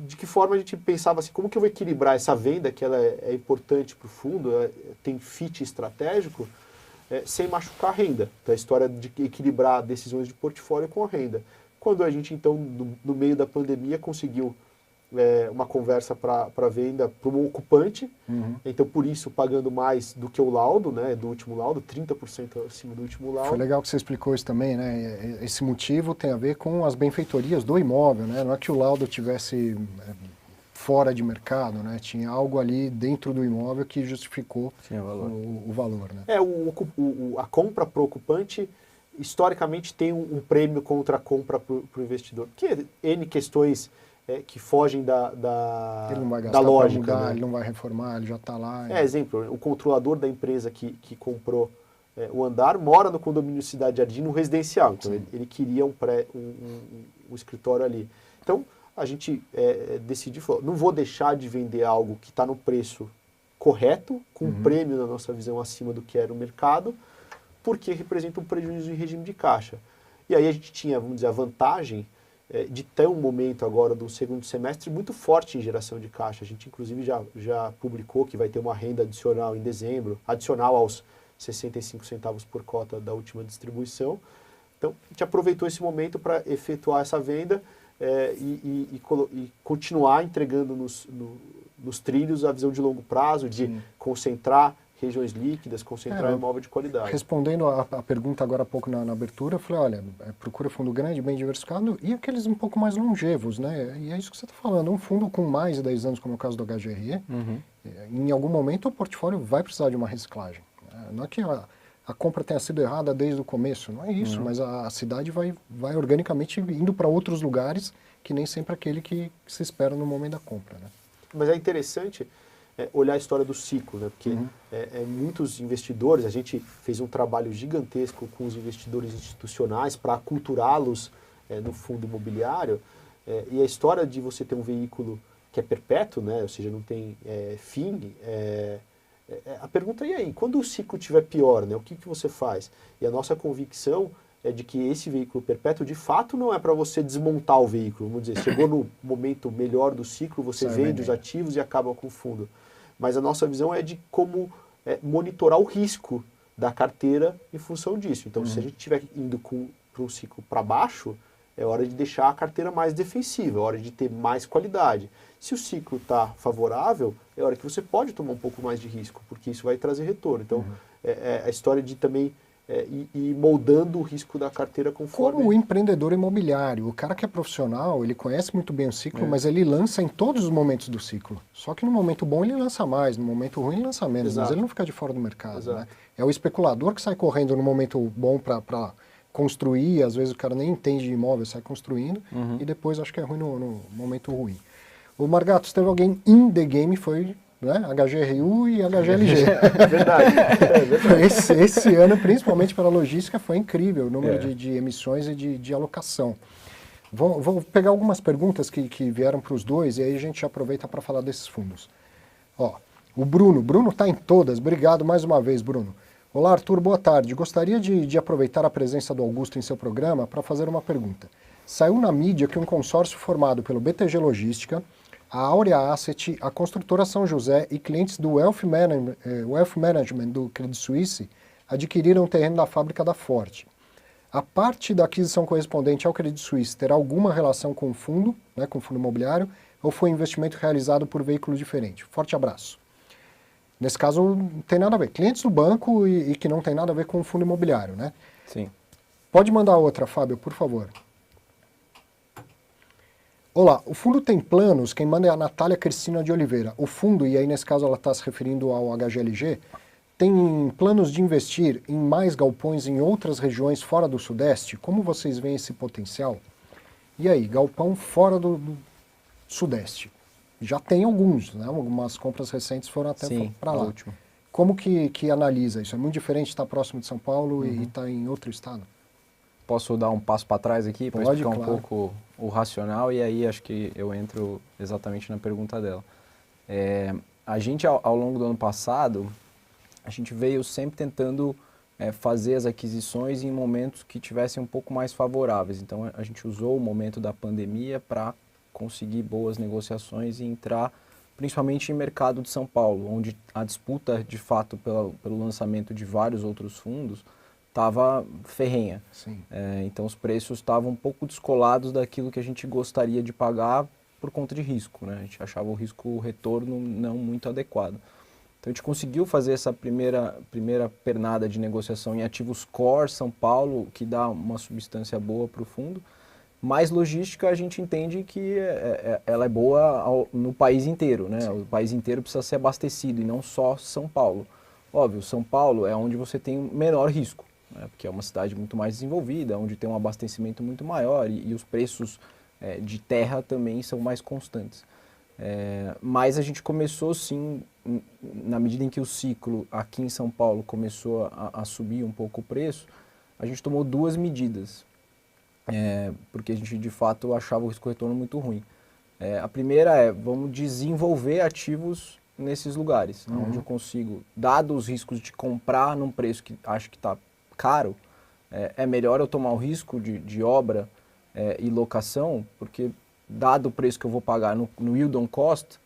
de que forma a gente pensava assim, como que eu vou equilibrar essa venda, que ela é importante para o fundo, tem fit estratégico, sem machucar a renda. Então, a história de equilibrar decisões de portfólio com a renda. Quando a gente, então, no meio da pandemia, conseguiu uma conversa para venda para um ocupante, então, por isso, pagando mais do que o laudo, né, do último laudo, 30% acima do último laudo. Foi legal que você explicou isso também, né? Esse motivo tem a ver com as benfeitorias do imóvel, né? Não é que o laudo tivesse fora de mercado, né? Tinha algo ali dentro do imóvel que justificou o valor, né? A compra para o ocupante, historicamente, tem um prêmio contra a compra para o investidor. Porque N questões que fogem ele não vai gastar da lógica. Mudar, né? Ele não vai reformar, ele já está lá. Exemplo, o controlador da empresa que comprou o andar mora no condomínio Cidade Jardim, no residencial. Então, ele queria um escritório ali. Então, a gente decidiu, falou, não vou deixar de vender algo que está no preço correto, com um prêmio, na nossa visão, acima do que era o mercado, porque representa um prejuízo em regime de caixa. E aí a gente tinha, vamos dizer, a vantagem de ter um momento agora do segundo semestre muito forte em geração de caixa. A gente, inclusive, já publicou que vai ter uma renda adicional em dezembro, adicional aos 65 centavos por cota da última distribuição. Então, a gente aproveitou esse momento para efetuar essa venda e continuar entregando nos trilhos a visão de longo prazo, de concentrar regiões líquidas, concentrar imóvel de qualidade. Respondendo a pergunta agora há pouco na abertura, eu falei, olha, procura fundo grande, bem diversificado, e aqueles um pouco mais longevos, né? E é isso que você está falando, um fundo com mais de 10 anos, como é o caso do HGRE, em algum momento o portfólio vai precisar de uma reciclagem. Não é que a compra tenha sido errada desde o começo, não é isso, mas a cidade vai organicamente indo para outros lugares que nem sempre aquele que se espera no momento da compra, né? Mas é interessante olhar a história do ciclo, né? Porque muitos investidores, a gente fez um trabalho gigantesco com os investidores institucionais para aculturá-los no fundo imobiliário, e a história de você ter um veículo que é perpétuo, né? Ou seja, não tem fim, a pergunta é, e aí, quando o ciclo estiver pior, né? O que você faz? E a nossa convicção é de que esse veículo perpétuo, de fato, não é para você desmontar o veículo. Vamos dizer, chegou no momento melhor do ciclo, você vende os ativos e acaba com o fundo. Mas a nossa visão é de como monitorar o risco da carteira em função disso. Então, se a gente estiver indo para um ciclo para baixo, é hora de deixar a carteira mais defensiva, é hora de ter mais qualidade. Se o ciclo está favorável, é hora que você pode tomar um pouco mais de risco, porque isso vai trazer retorno. Então, a história de também e moldando o risco da carteira conforme... Como o empreendedor imobiliário, o cara que é profissional, ele conhece muito bem o ciclo, mas ele lança em todos os momentos do ciclo. Só que no momento bom ele lança mais, no momento ruim ele lança menos, Exato. mas ele não fica de fora do mercado. Exato. Né? É o especulador que sai correndo no momento bom para construir, às vezes o cara nem entende de imóvel, sai construindo, e depois acho que é ruim no momento ruim. O Margatos, teve alguém in the game, foi... Né? HGRU e HGLG. É verdade. Esse ano, principalmente pela logística, foi incrível o número de emissões e de alocação. Vou pegar algumas perguntas que vieram para os dois e aí a gente aproveita para falar desses fundos. Ó, o Bruno está em todas. Obrigado mais uma vez, Bruno. Olá, Arthur, boa tarde. Gostaria de aproveitar a presença do Augusto em seu programa para fazer uma pergunta. Saiu na mídia que um consórcio formado pelo BTG Logística, a Aurea Asset, a construtora São José e clientes do Wealth Management do Credit Suisse adquiriram o terreno da fábrica da Ford. A parte da aquisição correspondente ao Credit Suisse terá alguma relação com o fundo, né, com o fundo imobiliário, ou foi um investimento realizado por veículo diferente? Forte abraço. Nesse caso, não tem nada a ver. Clientes do banco e que não tem nada a ver com o fundo imobiliário, né? Sim. Pode mandar outra, Fábio, por favor. Olá, o fundo tem planos, quem manda é a Natália Cristina de Oliveira. O fundo, e aí nesse caso ela está se referindo ao HGLG, tem planos de investir em mais galpões em outras regiões fora do Sudeste? Como vocês veem esse potencial? E aí, galpão fora do Sudeste? Já tem alguns, né? Algumas compras recentes foram até para lá. Última. Como que analisa isso? É muito diferente estar próximo de São Paulo e estar em outro estado? Posso dar um passo para trás aqui para Pode, explicar claro. um pouco o racional e aí acho que eu entro exatamente na pergunta dela. A gente, ao longo do ano passado, a gente veio sempre tentando fazer as aquisições em momentos que tivessem um pouco mais favoráveis. Então, a gente usou o momento da pandemia para conseguir boas negociações e entrar principalmente em mercado de São Paulo, onde a disputa, de fato, pelo lançamento de vários outros fundos estava ferrenha. Sim. Então os preços estavam um pouco descolados daquilo que a gente gostaria de pagar por conta de risco, né? A gente achava o risco-retorno não muito adequado. Então a gente conseguiu fazer essa primeira pernada de negociação em ativos core São Paulo, que dá uma substância boa para o fundo, mas logística a gente entende que ela é boa no país inteiro, né? O país inteiro precisa ser abastecido e não só São Paulo. Óbvio, São Paulo é onde você tem menor risco, porque é uma cidade muito mais desenvolvida, onde tem um abastecimento muito maior e os preços de terra também são mais constantes. Mas a gente começou sim, na medida em que o ciclo aqui em São Paulo começou a subir um pouco o preço, a gente tomou duas medidas, porque a gente de fato achava o risco-retorno muito ruim. A primeira vamos desenvolver ativos nesses lugares, onde eu consigo, dado os riscos de comprar num preço que acho que está caro, é melhor eu tomar o risco de obra e locação, porque dado o preço que eu vou pagar no yield on cost,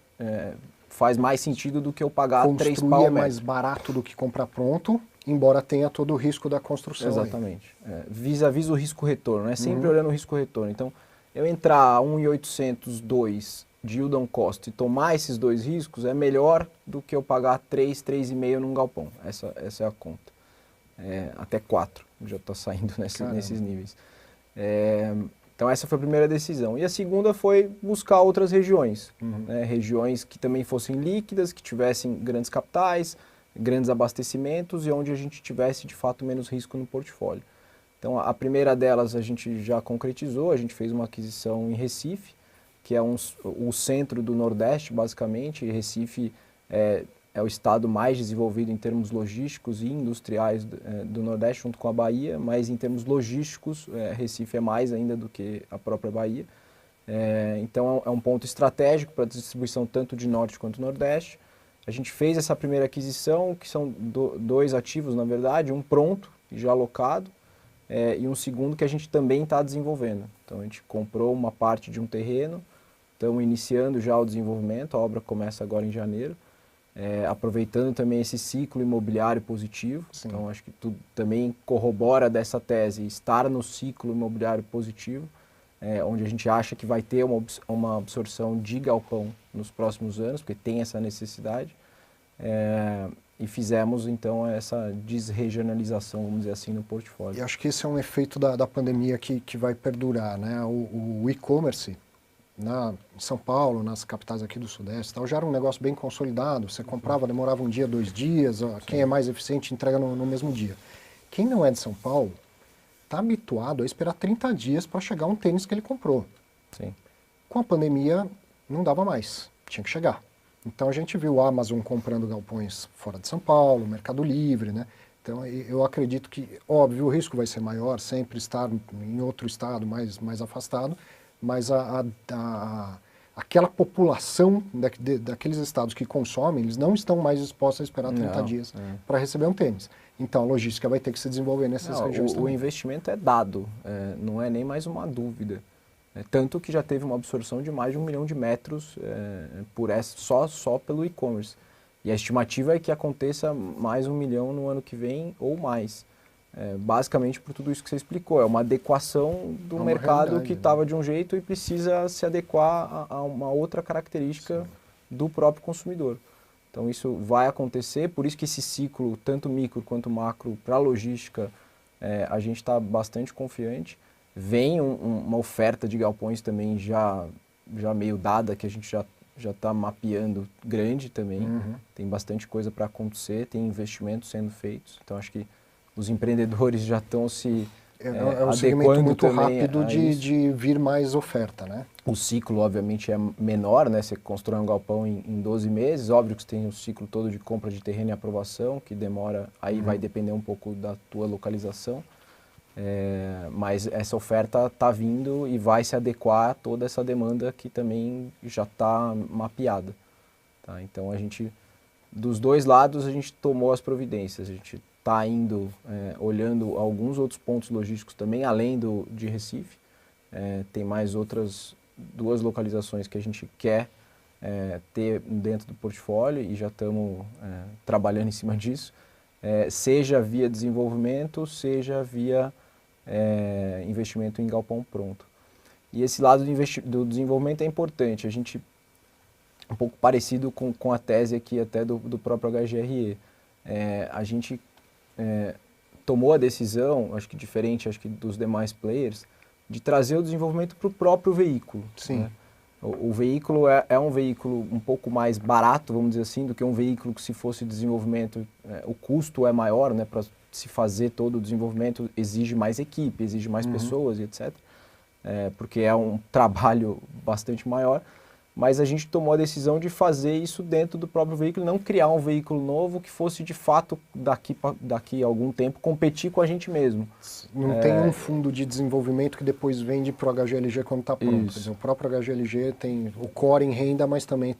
faz mais sentido do que eu pagar 3 pau Construir é mais barato do que comprar pronto, embora tenha todo o risco da construção. Exatamente. Vis-a-vis o risco-retorno, sempre olhando o risco-retorno. Então, eu entrar a 1.800, 2 de yield on cost e tomar esses dois riscos é melhor do que eu pagar 3, 3,5 num galpão. Essa é a conta. Até 4, já está saindo nesses níveis. Então essa foi a primeira decisão. E a segunda foi buscar outras regiões. Regiões que também fossem líquidas, que tivessem grandes capitais, grandes abastecimentos e onde a gente tivesse de fato menos risco no portfólio. Então a primeira delas a gente já concretizou, a gente fez uma aquisição em Recife, que é o centro do Nordeste, basicamente. E Recife é o estado mais desenvolvido em termos logísticos e industriais do Nordeste, junto com a Bahia, mas em termos logísticos, Recife é mais ainda do que a própria Bahia. Então é um ponto estratégico para a distribuição tanto de Norte quanto Nordeste. A gente fez essa primeira aquisição, que são dois ativos, na verdade, um pronto, já alocado, e um segundo que a gente também está desenvolvendo. Então a gente comprou uma parte de um terreno, estamos iniciando já o desenvolvimento, a obra começa agora em janeiro, aproveitando também esse ciclo imobiliário positivo. Sim. Então acho que tudo também corrobora dessa tese, estar no ciclo imobiliário positivo, onde a gente acha que vai ter uma absorção de galpão nos próximos anos, porque tem essa necessidade. e fizemos, então, essa desregionalização, vamos dizer assim, no portfólio. E acho que esse é um efeito da pandemia que vai perdurar, né? O e-commerce, em São Paulo, nas capitais aqui do Sudeste, tal, já era um negócio bem consolidado. Você comprava, demorava um dia, 2 dias. Ó, quem é mais eficiente entrega no mesmo dia. Quem não é de São Paulo está habituado a esperar 30 dias para chegar um tênis que ele comprou. Sim. Com a pandemia, não dava mais. Tinha que chegar. Então a gente viu a Amazon comprando galpões fora de São Paulo, Mercado Livre, né? Então eu acredito que, óbvio, o risco vai ser maior, sempre estar em outro estado mais afastado, mas aquela população daqueles estados que consomem, eles não estão mais dispostos a esperar 30 dias para receber um tênis. Então a logística vai ter que se desenvolver nessas regiões também. O investimento é dado, não é nem mais uma dúvida. Tanto que já teve uma absorção de mais de 1 milhão de metros só pelo e-commerce. E a estimativa é que aconteça mais 1 milhão no ano que vem ou mais. Basicamente por tudo isso que você explicou. É uma adequação do mercado que estava de um jeito e precisa se adequar a uma outra característica do próprio consumidor. Então isso vai acontecer, por isso que esse ciclo, tanto micro quanto macro, para a logística, a gente está bastante confiante. Vem uma oferta de galpões também já meio dada, que a gente já está mapeando grande também. Tem bastante coisa para acontecer, tem investimentos sendo feitos. Então acho que os empreendedores já estão se é um segmento muito rápido de vir mais oferta, né? O ciclo, obviamente, é menor, né? Você constrói um galpão em 12 meses, óbvio que você tem o ciclo todo de compra de terreno e aprovação, que demora, aí vai depender um pouco da tua localização. Mas essa oferta está vindo e vai se adequar a toda essa demanda que também já está mapeada. Tá? Então, dos dois lados, a gente tomou as providências. A gente está indo, olhando alguns outros pontos logísticos também, além de Recife. Tem mais outras 2 localizações que a gente quer ter dentro do portfólio e já estamos trabalhando em cima disso. Seja via desenvolvimento, seja via investimento em galpão pronto. E esse lado do desenvolvimento é importante. A gente, um pouco parecido com a tese aqui até do próprio HGRE, a gente tomou a decisão, acho que diferente dos demais players, de trazer o desenvolvimento para o próprio veículo. Sim. Né? O veículo é um veículo um pouco mais barato, vamos dizer assim, do que um veículo que, se fosse desenvolvimento, o custo é maior, né? Para se fazer todo o desenvolvimento exige mais equipe, exige mais pessoas e etc. Porque é um trabalho bastante maior. Mas a gente tomou a decisão de fazer isso dentro do próprio veículo, não criar um veículo novo que fosse de fato, daqui a algum tempo, competir com a gente mesmo. Não tem um fundo de desenvolvimento que depois vende para o HGLG quando está pronto. Quer dizer, o próprio HGLG tem o core em renda, mas também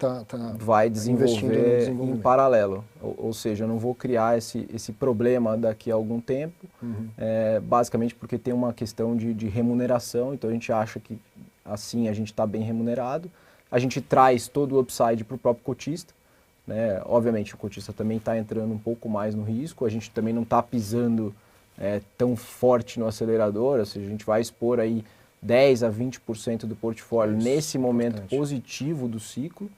vai desenvolver em paralelo. Ou seja, eu não vou criar esse problema daqui a algum tempo, basicamente porque tem uma questão de remuneração, então a gente acha que assim a gente está bem remunerado. A gente traz todo o upside para o próprio cotista, né? Obviamente o cotista também está entrando um pouco mais no risco, a gente também não está pisando tão forte no acelerador, ou seja, a gente vai expor aí 10 a 20% do portfólio nesse momento positivo do ciclo,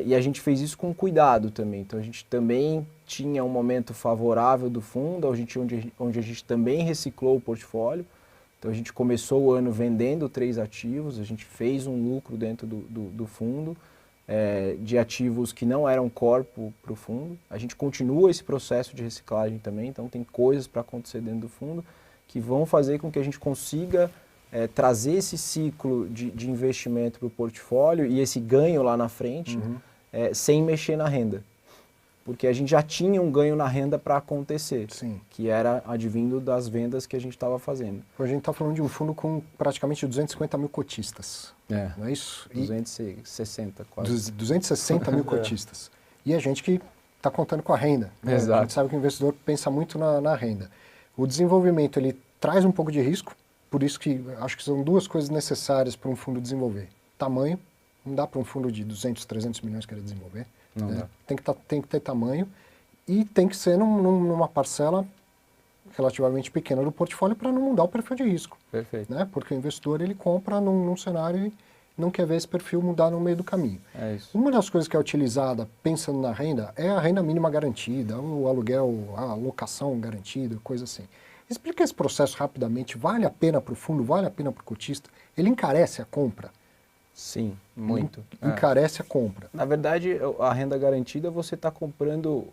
e a gente fez isso com cuidado também. Então a gente também tinha um momento favorável do fundo, onde a gente também reciclou o portfólio. Então a gente começou o ano vendendo 3 ativos, a gente fez um lucro dentro do fundo, de ativos que não eram core para o fundo. A gente continua esse processo de reciclagem também, então tem coisas para acontecer dentro do fundo que vão fazer com que a gente consiga trazer esse ciclo de investimento para o portfólio e esse ganho lá na frente sem mexer na renda. Porque a gente já tinha um ganho na renda para acontecer, que era advindo das vendas que a gente estava fazendo. A gente está falando de um fundo com praticamente 250 mil cotistas, não é isso? 260 quase. 260 mil cotistas. E a gente que está contando com a renda. Né? Exato. A gente sabe que o investidor pensa muito na renda. O desenvolvimento ele traz um pouco de risco, por isso que acho que são 2 coisas necessárias para um fundo desenvolver. Tamanho, não dá para um fundo de 200, 300 milhões querer desenvolver. Tem que ter tamanho e tem que ser numa parcela relativamente pequena do portfólio para não mudar o perfil de risco. Perfeito. Né? Porque o investidor ele compra num cenário não quer ver esse perfil mudar no meio do caminho. É isso. Uma das coisas que é utilizada pensando na renda é a renda mínima garantida, o aluguel, a locação garantida, coisa assim. Explica esse processo rapidamente. Vale a pena para o fundo? Vale a pena para o cotista? Ele encarece a compra? Sim, muito. Encarece a compra. Na verdade, a renda garantida você está comprando,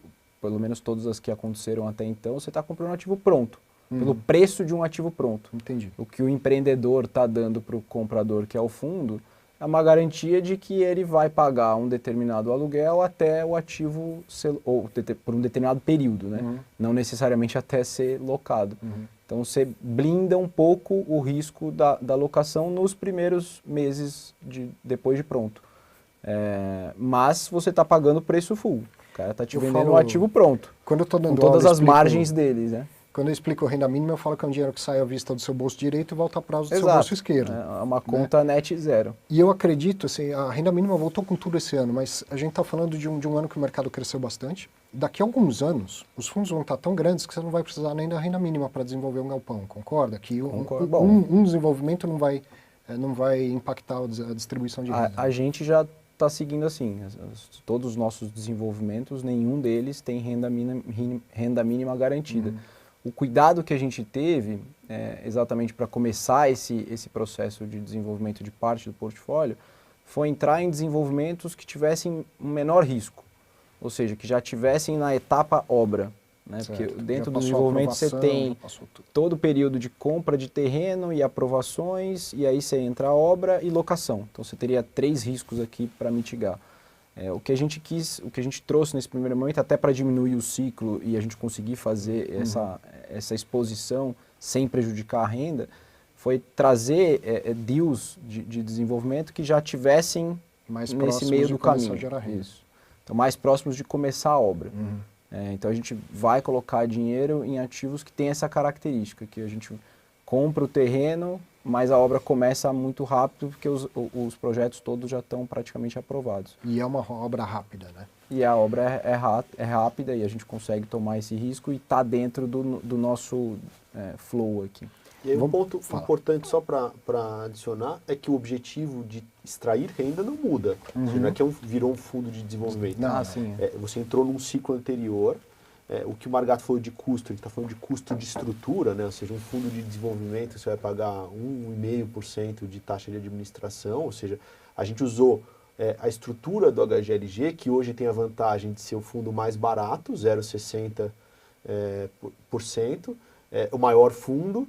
pelo menos todas as que aconteceram até então, você está comprando um ativo pronto, pelo preço de um ativo pronto. Entendi. O que o empreendedor está dando para o comprador, que é o fundo, é uma garantia de que ele vai pagar um determinado aluguel até o ativo ser, ou por um determinado período, né? Não necessariamente até ser locado. Então você blinda um pouco o risco da locação nos primeiros meses depois de pronto. Mas você está pagando o preço full. O cara está te vendendo um ativo pronto. Quando eu estou dando com todas aula, as margens deles, né? Quando eu explico renda mínima, eu falo que é um dinheiro que sai à vista do seu bolso direito e volta a prazo do Exato. seu bolso esquerdo. É uma conta net zero. E eu acredito, assim, a renda mínima voltou com tudo esse ano, mas a gente está falando de um ano que o mercado cresceu bastante. Daqui a alguns anos, os fundos vão estar tão grandes que você não vai precisar nem da renda mínima para desenvolver um galpão, concorda? Que um desenvolvimento não vai impactar a distribuição de renda. A gente já está seguindo assim. Todos os nossos desenvolvimentos, nenhum deles tem renda mínima garantida. O cuidado que a gente teve, exatamente para começar esse processo de desenvolvimento de parte do portfólio, foi entrar em desenvolvimentos que tivessem um menor risco, ou seja, que já tivessem na etapa obra. Né? Porque dentro do desenvolvimento você tem todo o período de compra de terreno e aprovações, e aí você entra a obra e locação. Então você teria 3 riscos aqui para mitigar. O que a gente trouxe nesse primeiro momento, até para diminuir o ciclo e a gente conseguir fazer essa exposição sem prejudicar a renda, foi trazer deals de desenvolvimento que já tivessem nesse meio do caminho. Isso. Então, mais próximos de começar a obra. Então, a gente vai colocar dinheiro em ativos que têm essa característica, que a gente compra o terreno, mas a obra começa muito rápido, porque os projetos todos já estão praticamente aprovados. E é uma obra rápida, né? E a obra é rápida e a gente consegue tomar esse risco e está dentro do nosso flow aqui. E aí um ponto importante só para adicionar é que o objetivo de extrair renda não muda. Ou seja, não é que virou um fundo de desenvolvimento. Sim. Você entrou num ciclo anterior. O que o Margato falou de custo, ele está falando de custo de estrutura, né? Ou seja, um fundo de desenvolvimento você vai pagar 1,5% de taxa de administração, ou seja, a gente usou a estrutura do HGLG, que hoje tem a vantagem de ser o fundo mais barato, 0,60%, o maior fundo,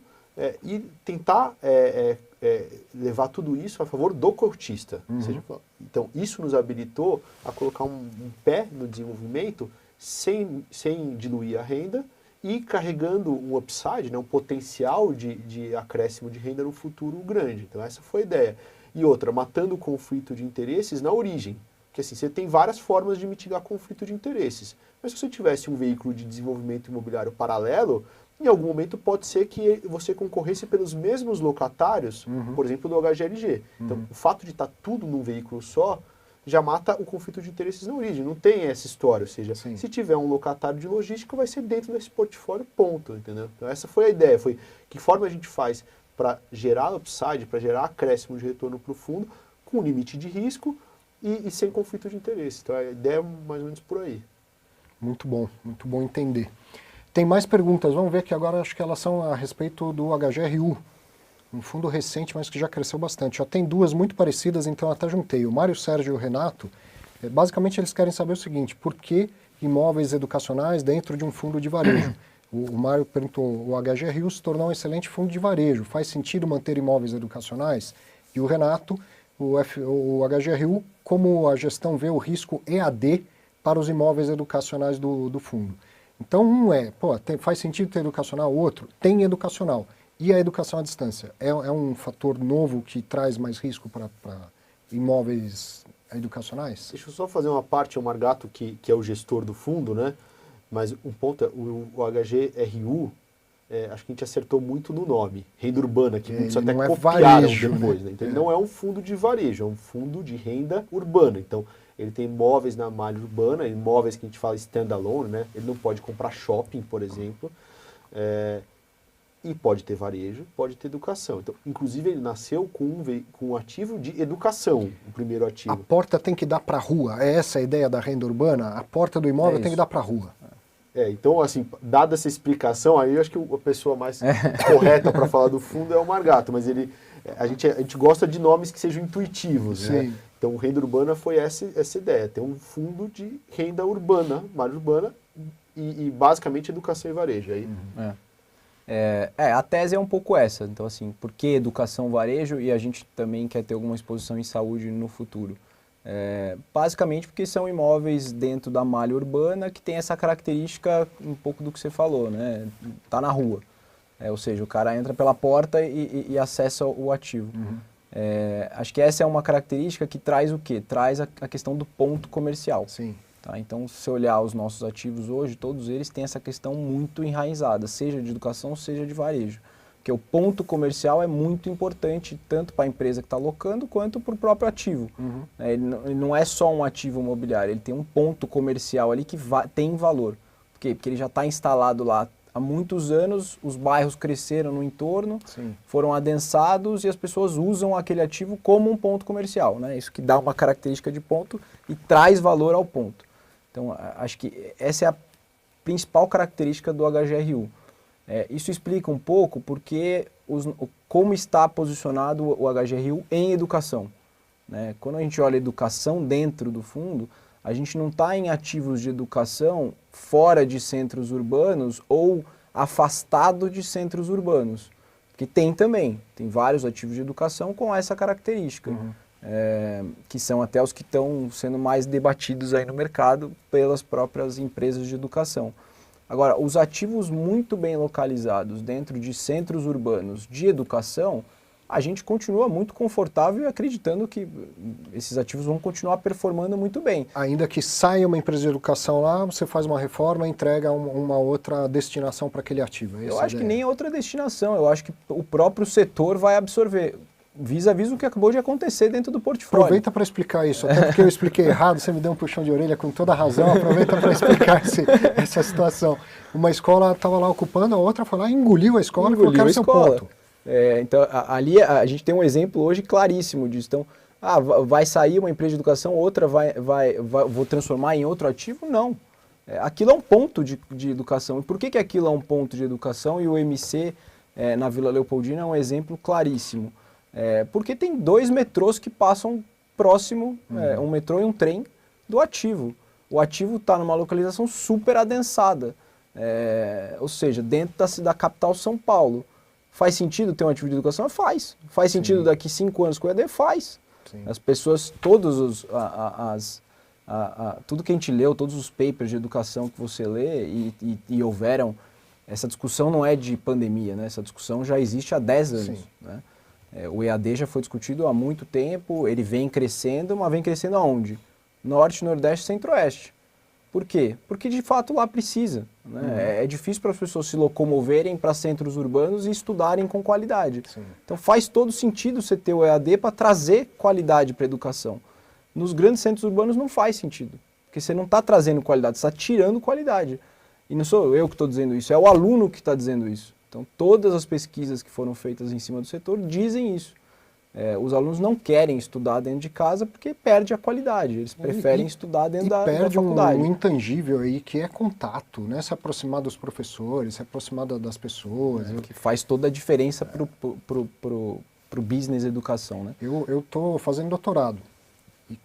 e tentar levar tudo isso a favor do cotista. Ou seja, então, isso nos habilitou a colocar um pé no desenvolvimento sem diluir a renda e carregando um upside, né, um potencial de acréscimo de renda no futuro grande. Então essa foi a ideia. E outra, matando o conflito de interesses na origem. Porque assim, você tem várias formas de mitigar conflito de interesses. Mas se você tivesse um veículo de desenvolvimento imobiliário paralelo, em algum momento pode ser que você concorresse pelos mesmos locatários, por exemplo, do HGLG. Então o fato de estar tudo num veículo só já mata o conflito de interesses na origem. Não tem essa história. Ou seja, se tiver um locatário de logística, vai ser dentro desse portfólio, ponto. Entendeu? Então essa foi a ideia. Foi que forma a gente faz para gerar upside, para gerar acréscimo de retorno para o fundo, com limite de risco e sem conflito de interesse. Então a ideia é mais ou menos por aí. Muito bom entender. Tem mais perguntas. Vamos ver que agora acho que elas são a respeito do HGRU. Um fundo recente, mas que já cresceu bastante. Já tem 2 muito parecidas, então até juntei. O Mário Sérgio e o Renato, basicamente eles querem saber o seguinte: por que imóveis educacionais dentro de um fundo de varejo? O Mário perguntou, o HGRU se tornou um excelente fundo de varejo, faz sentido manter imóveis educacionais? E o Renato, o HGRU, como a gestão vê o risco EAD para os imóveis educacionais do fundo? Então faz sentido ter educacional, o outro tem educacional. E a educação à distância? É um fator novo que traz mais risco para imóveis educacionais? Deixa eu só fazer uma parte ao Margato, que é o gestor do fundo, né? Mas um ponto é, o HGRU, acho que a gente acertou muito no nome, renda urbana, que muitos até copiaram depois. Né? Então ele não é um fundo de varejo, é um fundo de renda urbana. Então ele tem imóveis na malha urbana, imóveis que a gente fala standalone, né? Ele não pode comprar shopping, por exemplo. e pode ter varejo, pode ter educação. Então, inclusive, ele nasceu com um ativo de educação, o primeiro ativo. A porta tem que dar para a rua, é essa a ideia da renda urbana? A porta do imóvel tem que dar para a rua. Então, assim, dada essa explicação, aí eu acho que a pessoa mais correta para falar do fundo é o Margato, mas a gente gosta de nomes que sejam intuitivos, né? Então, renda urbana foi essa ideia, ter um fundo de renda urbana, malha urbana, e basicamente educação e varejo. Aí. A tese é um pouco essa. Então, assim, por que educação, varejo e a gente também quer ter alguma exposição em saúde no futuro? Basicamente porque são imóveis dentro da malha urbana que tem essa característica um pouco do que você falou, né? Tá na rua. Ou seja, o cara entra pela porta e acessa o ativo. Acho que essa é uma característica que traz o quê? Traz a questão do ponto comercial. Sim. Tá? Então, se você olhar os nossos ativos hoje, todos eles têm essa questão muito enraizada, seja de educação, seja de varejo. Porque o ponto comercial é muito importante, tanto para a empresa que está alocando, quanto para o próprio ativo. Ele não é só um ativo imobiliário, ele tem um ponto comercial ali que tem valor. Por quê? Porque ele já está instalado lá há muitos anos, os bairros cresceram no entorno, foram adensados e as pessoas usam aquele ativo como um ponto comercial. Né? Isso que dá uma característica de ponto e traz valor ao ponto. Então, acho que essa é a principal característica do HGRU. Isso explica um pouco porque como está posicionado o HGRU em educação. Né? Quando a gente olha educação dentro do fundo, a gente não está em ativos de educação fora de centros urbanos ou afastado de centros urbanos. Que tem também, tem vários ativos de educação com essa característica. Que são até os que estão sendo mais debatidos aí no mercado pelas próprias empresas de educação. Agora, os ativos muito bem localizados dentro de centros urbanos de educação, a gente continua muito confortável e acreditando que esses ativos vão continuar performando muito bem. Ainda que saia uma empresa de educação lá, você faz uma reforma e entrega uma outra destinação para aquele ativo. Eu acho que nem outra destinação, eu acho que o próprio setor vai absorver. Vis-a-vis o que acabou de acontecer dentro do portfólio. Aproveita para explicar isso, até porque eu expliquei errado, você me deu um puxão de orelha com toda a razão, aproveita para explicar essa situação. Uma escola estava lá ocupando, a outra foi lá e engoliu a escola e falou, quero seu ponto. Então, ali a gente tem um exemplo hoje claríssimo disso. Então, vai sair uma empresa de educação, outra vou transformar em outro ativo? Não. Aquilo é um ponto de educação. E por que aquilo é um ponto de educação e o MC na Vila Leopoldina é um exemplo claríssimo? Porque tem 2 metrôs que passam próximo, um metrô e um trem, do ativo. O ativo está numa localização super adensada, ou seja, dentro da capital São Paulo. Faz sentido ter um ativo de educação? Faz. Faz sentido daqui 5 anos com o EAD? Faz. As pessoas, tudo que a gente leu, todos os papers de educação que você lê e houveram, essa discussão não é de pandemia, né? Essa discussão já existe há 10 anos. Né? O EAD já foi discutido há muito tempo, ele vem crescendo, mas vem crescendo aonde? Norte, Nordeste, Centro-Oeste. Por quê? Porque de fato lá precisa. Né? É difícil para as pessoas se locomoverem para centros urbanos e estudarem com qualidade. Então faz todo sentido você ter o EAD para trazer qualidade para a educação. Nos grandes centros urbanos não faz sentido, porque você não está trazendo qualidade, você está tirando qualidade. E não sou eu que estou dizendo isso, é o aluno que está dizendo isso. Então todas as pesquisas que foram feitas em cima do setor dizem isso. Os alunos não querem estudar dentro de casa porque perde a qualidade, eles preferem estudar dentro da faculdade. Perde um intangível aí que é contato, né? Se aproximar dos professores, se aproximar das pessoas. Que faz toda a diferença pro business educação, né? Eu estou fazendo doutorado e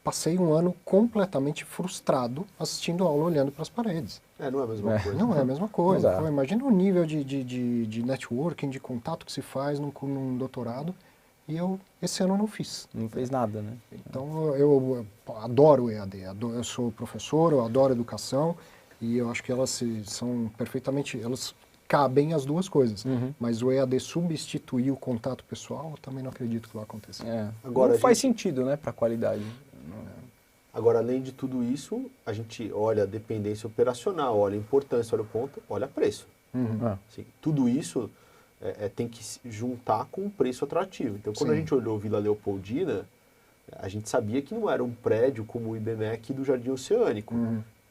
passei um ano completamente frustrado assistindo aula olhando para as paredes. Não é a mesma coisa. Não é a mesma coisa. Pô, imagina o nível de networking, de contato que se faz num doutorado. E eu, esse ano, não fiz. Não fez nada, né? Então, eu adoro o EAD. Eu sou professor, eu adoro educação. E eu acho que elas são perfeitamente... Elas cabem as duas coisas. Mas o EAD substituir o contato pessoal, eu também não acredito que vai acontecer. Agora, não faz sentido, né, para a qualidade. Agora, além de tudo isso, a gente olha a dependência operacional, olha a importância, olha o ponto, olha preço. Assim, tudo isso... tem que se juntar com um preço atrativo. Então, quando a gente olhou Vila Leopoldina, a gente sabia que não era um prédio como o IBMEC do Jardim Oceânico,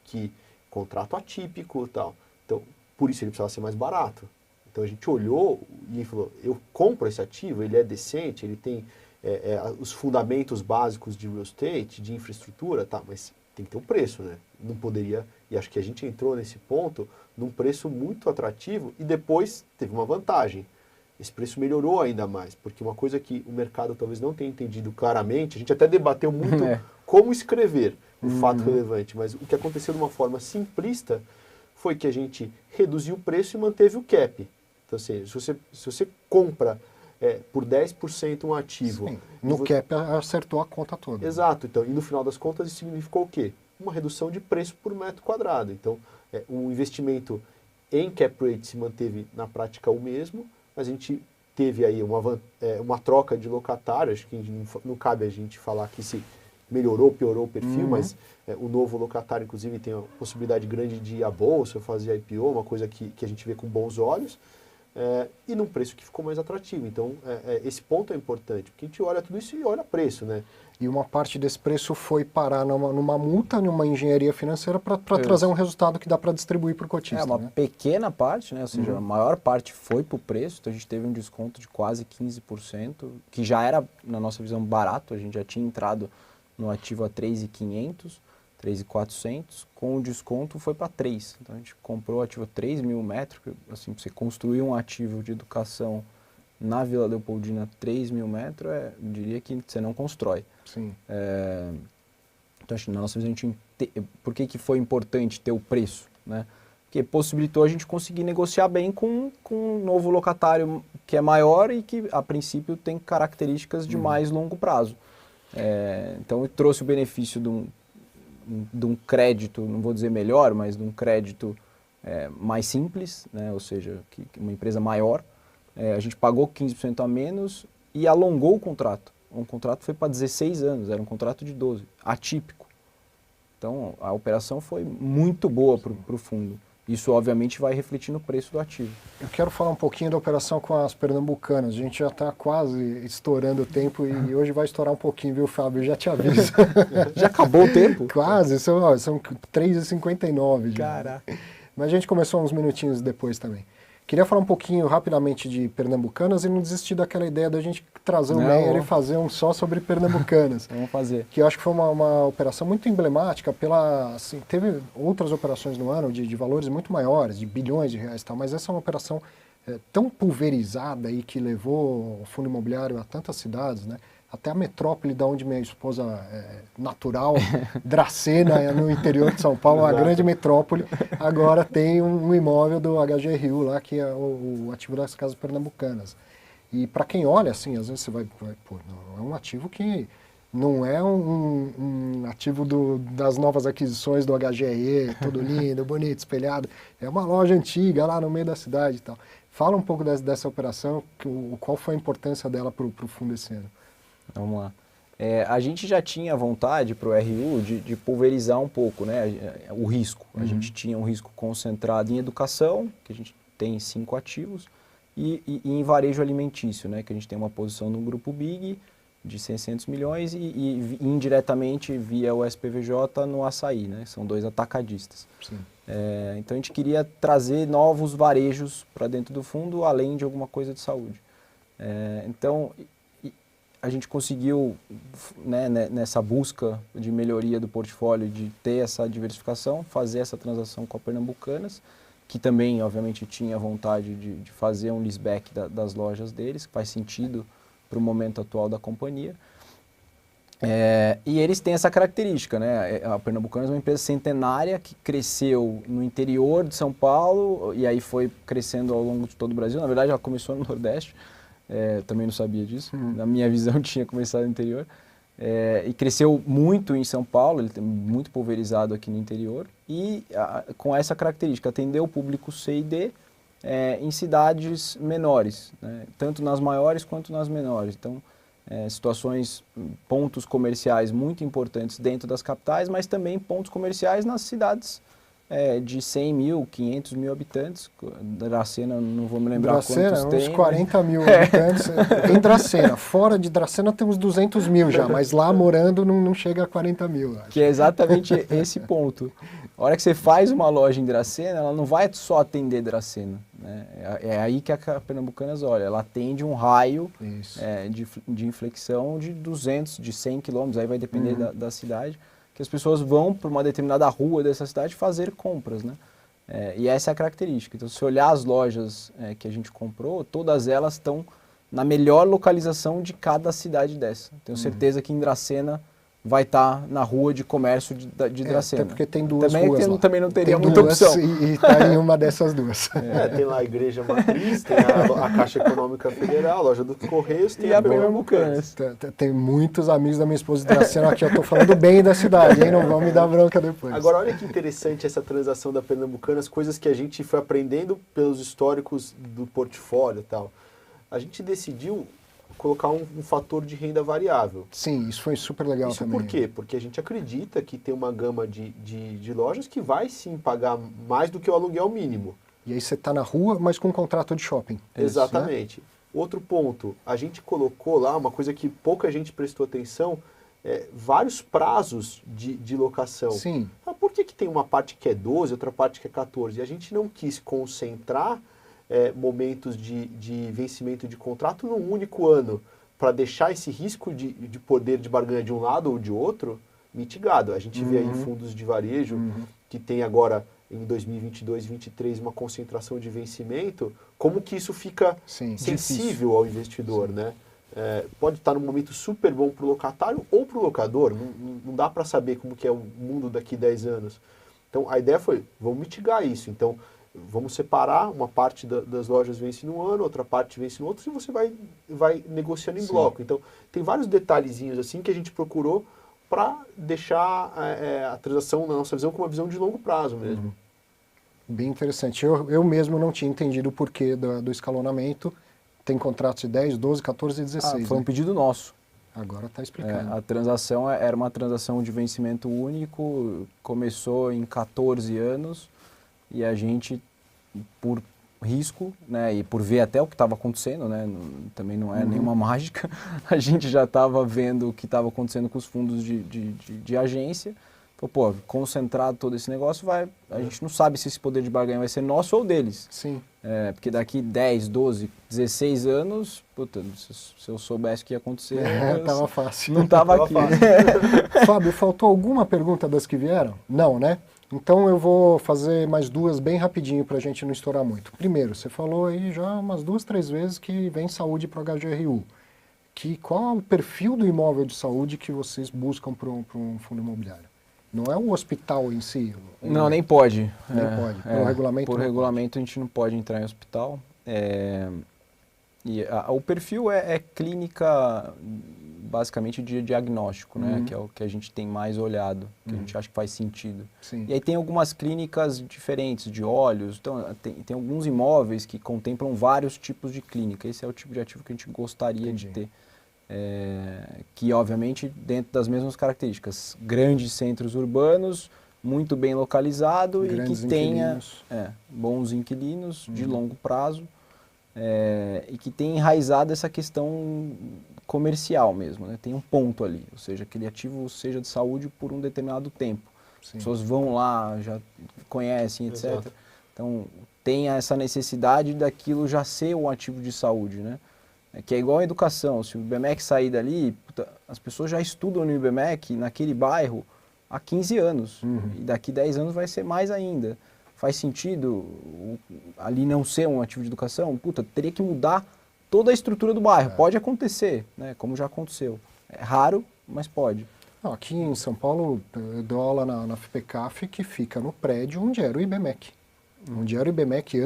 que contrato atípico e tal. Então, por isso ele precisava ser mais barato. Então a gente olhou e falou, eu compro esse ativo, ele é decente, ele tem os fundamentos básicos de real estate, de infraestrutura, tá, mas tem que ter um preço, né? Não poderia, e acho que a gente entrou nesse ponto num preço muito atrativo e depois teve uma vantagem. Esse preço melhorou ainda mais, porque uma coisa que o mercado talvez não tenha entendido claramente, a gente até debateu muito como escrever o fato relevante, mas o que aconteceu de uma forma simplista foi que a gente reduziu o preço e manteve o cap. Então, assim, se você compra por 10% um ativo... Sim, no cap acertou a conta toda. Exato. Então, e no final das contas isso significou o quê? Uma redução de preço por metro quadrado. Então, o investimento em cap rate se manteve na prática o mesmo, mas a gente teve aí uma troca de locatário, acho que não cabe a gente falar que se melhorou ou piorou o perfil, mas o novo locatário, inclusive, tem a possibilidade grande de ir à bolsa, fazer IPO, uma coisa que a gente vê com bons olhos, e num preço que ficou mais atrativo. Então, esse ponto é importante, porque a gente olha tudo isso e olha preço, né? E uma parte desse preço foi parar numa multa, numa engenharia financeira, para trazer um resultado que dá para distribuir para o cotista. Uma pequena parte, né? Ou seja, a maior parte foi para o preço, então a gente teve um desconto de quase 15%, que já era, na nossa visão, barato, a gente já tinha entrado no ativo a 3.500, 3.400, com o desconto foi para 3. Então a gente comprou o ativo a 3 mil metros, assim, você construir um ativo de educação na Vila Leopoldina 3 mil metros, eu diria que você não constrói. Sim. Então, acho que na nossa visão, por que foi importante ter o preço? Né? Porque possibilitou a gente conseguir negociar bem com um novo locatário que é maior e que, a princípio, tem características de mais longo prazo. Então, trouxe o benefício de um crédito, não vou dizer melhor, mas de um crédito mais simples, né? Ou seja, que uma empresa maior. A gente pagou 15% a menos e alongou o contrato. O contrato foi para 16 anos, era um contrato de 12, atípico. Então, a operação foi muito boa para o fundo. Isso, obviamente, vai refletir no preço do ativo. Eu quero falar um pouquinho da operação com as pernambucanas. A gente já está quase estourando o tempo e hoje vai estourar um pouquinho, viu, Fábio? Já te aviso. Já acabou o tempo? Quase, são 3h59 já. Caraca. Mas a gente começou uns minutinhos depois também. Queria falar um pouquinho rapidamente de pernambucanas e não desistir daquela ideia da gente trazer o Meyer e fazer um só sobre pernambucanas. Vamos fazer. Que eu acho que foi uma operação muito emblemática assim, teve outras operações no ano de valores muito maiores, de bilhões de reais e tal, mas essa é uma operação tão pulverizada e que levou o fundo imobiliário a tantas cidades, né? Até a metrópole da onde minha esposa natural, Dracena, no interior de São Paulo, uma grande metrópole, agora tem um imóvel do HG Rio lá, que é o ativo das casas pernambucanas. E para quem olha, assim, às vezes você vai pô, não, é um ativo que não é um ativo das novas aquisições do HGE, tudo lindo, bonito, espelhado. É uma loja antiga lá no meio da cidade e tal. Fala um pouco dessa operação, qual foi a importância dela para o fundo esse ano. Vamos lá. A gente já tinha vontade para o RU de pulverizar um pouco, né, o risco. A gente tinha um risco concentrado em educação, que a gente tem 5 ativos, e em varejo alimentício, né, que a gente tem uma posição no grupo Big de 600 milhões e indiretamente via o SPVJ no açaí, né, são 2 atacadistas. Sim. Então a gente queria trazer novos varejos para dentro do fundo, além de alguma coisa de saúde. Então a gente conseguiu, né, nessa busca de melhoria do portfólio, de ter essa diversificação, fazer essa transação com a Pernambucanas, que também, obviamente, tinha vontade de fazer um leaseback das lojas deles, que faz sentido para o momento atual da companhia. E eles têm essa característica, né? A Pernambucanas é uma empresa centenária que cresceu no interior de São Paulo e aí foi crescendo ao longo de todo o Brasil. Na verdade, ela começou no Nordeste. Também não sabia disso, na minha visão tinha começado no interior, e cresceu muito em São Paulo, ele tem muito pulverizado aqui no interior, e com essa característica, atendeu o público C e D em cidades menores, né, tanto nas maiores quanto nas menores. Então, pontos comerciais muito importantes dentro das capitais, mas também pontos comerciais nas cidades de 100 mil, 500 mil habitantes. Dracena, não vou me lembrar Dracena, quantos tem. uns 40 mil habitantes. Em Dracena. Fora de Dracena temos 200 mil já, mas lá morando não chega a 40 mil. Acho. Que é exatamente esse ponto. A hora que você faz uma loja em Dracena, ela não vai só atender Dracena. Né? É aí que a Pernambucanas olha. Ela atende um raio de inflexão de 200, de 100 quilômetros, aí vai depender da cidade, que as pessoas vão para uma determinada rua dessa cidade fazer compras, né? E essa é a característica. Então, se olhar as lojas que a gente comprou, todas elas estão na melhor localização de cada cidade dessa. Tenho certeza que em Dracena vai estar na rua de comércio de Dracena. Até porque tem duas ruas lá. Também não teria tem muita duas opção. E está em uma dessas duas. Tem lá a Igreja Matriz, tem a Caixa Econômica Federal, a loja dos Correios, tem E a Pernambucanas. Tem muitos amigos da minha esposa de Dracena aqui, eu estou falando bem da cidade, hein? Não vão me dar bronca depois. Agora, olha que interessante essa transação da Pernambucanas, coisas que a gente foi aprendendo pelos históricos do portfólio e tal. A gente decidiu colocar um fator de renda variável. Sim, isso foi super legal isso também. Por quê? Porque a gente acredita que tem uma gama de lojas que vai sim pagar mais do que o aluguel mínimo. E aí você está na rua, mas com um contrato de shopping. Exatamente. Isso, né? Outro ponto, a gente colocou lá uma coisa que pouca gente prestou atenção, vários prazos de locação. Sim. Mas por que tem uma parte que é 12, outra parte que é 14? E a gente não quis concentrar momentos de vencimento de contrato num único ano, para deixar esse risco de poder de barganha de um lado ou de outro mitigado. A gente vê aí fundos de varejo que tem agora, em 2022 e 2023, uma concentração de vencimento, como que isso fica sensível ao investidor, né? Pode estar num momento super bom para o locatário ou para o locador, não dá para saber como que é o mundo daqui 10 anos. Então, a ideia foi, vamos mitigar isso. Então, vamos separar, uma parte das lojas vence num ano, outra parte vence no outro, e você vai negociando em bloco. Então, tem vários detalhezinhos assim que a gente procurou para deixar a transação, na nossa visão, com uma visão de longo prazo mesmo. Bem interessante. Eu mesmo não tinha entendido o porquê do escalonamento. Tem contratos de 10, 12, 14 e 16. Foi um pedido nosso. Agora está explicando. A transação era uma transação de vencimento único, começou em 14 anos e a gente, por risco, né, e por ver até o que estava acontecendo, né, também não é nenhuma mágica, a gente já estava vendo o que estava acontecendo com os fundos de agência. Falou, concentrado todo esse negócio, a gente não sabe se esse poder de barganha vai ser nosso ou deles. Sim. Porque daqui 10, 12, 16 anos, puta, se eu soubesse o que ia acontecer... Tava fácil. Não tava aqui. Fábio, faltou alguma pergunta das que vieram? Não, né? Então eu vou fazer mais duas bem rapidinho para a gente não estourar muito. Primeiro, você falou aí já umas 2, 3 vezes que vem saúde para o HGRU. Qual é o perfil do imóvel de saúde que vocês buscam para um fundo imobiliário? Não é um hospital em si? Não, nem pode. Nem pode. Por regulamento? Por regulamento a gente não pode entrar em hospital. O perfil é clínica, basicamente, de diagnóstico, né? Que é o que a gente tem mais olhado, que a gente acha que faz sentido. Sim. E aí tem algumas clínicas diferentes, de olhos. Então, tem alguns imóveis que contemplam vários tipos de clínica. Esse é o tipo de ativo que a gente gostaria de ter. Que, obviamente, dentro das mesmas características. Grandes centros urbanos, muito bem localizado grandes e que tenha inquilinos. Bons inquilinos de longo prazo e que tenha enraizado essa questão comercial mesmo, né? Tem um ponto ali, ou seja, aquele ativo seja de saúde por um determinado tempo. Sim. As pessoas vão lá, já conhecem, etc. Exato. Então, tem essa necessidade daquilo já ser um ativo de saúde, né? Que é igual a educação, se o IBMEC sair dali, as pessoas já estudam no IBMEC, naquele bairro, há 15 anos, e daqui 10 anos vai ser mais ainda. Faz sentido ali não ser um ativo de educação? Teria que mudar toda a estrutura do bairro, pode acontecer, né, como já aconteceu. É raro, mas pode. Não, aqui em São Paulo, eu dou aula na FPCAF, que fica no prédio onde era o IBMEC. Onde era o IBMEC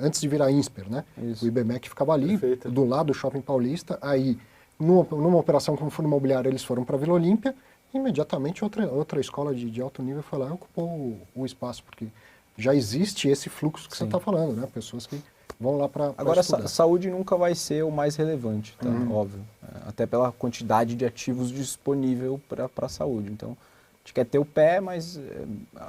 antes de virar INSPER, né? Isso. O IBMEC ficava ali, do lado do Shopping Paulista. Aí, numa operação como fundo imobiliário, eles foram para Vila Olímpia. E imediatamente outra escola de alto nível foi lá e ocupou o espaço, porque já existe esse fluxo que você está falando, né? Pessoas que vão lá para Agora, a saúde nunca vai ser o mais relevante, tá? Óbvio. Até pela quantidade de ativos disponível para a saúde. Então, a gente quer ter o pé, mas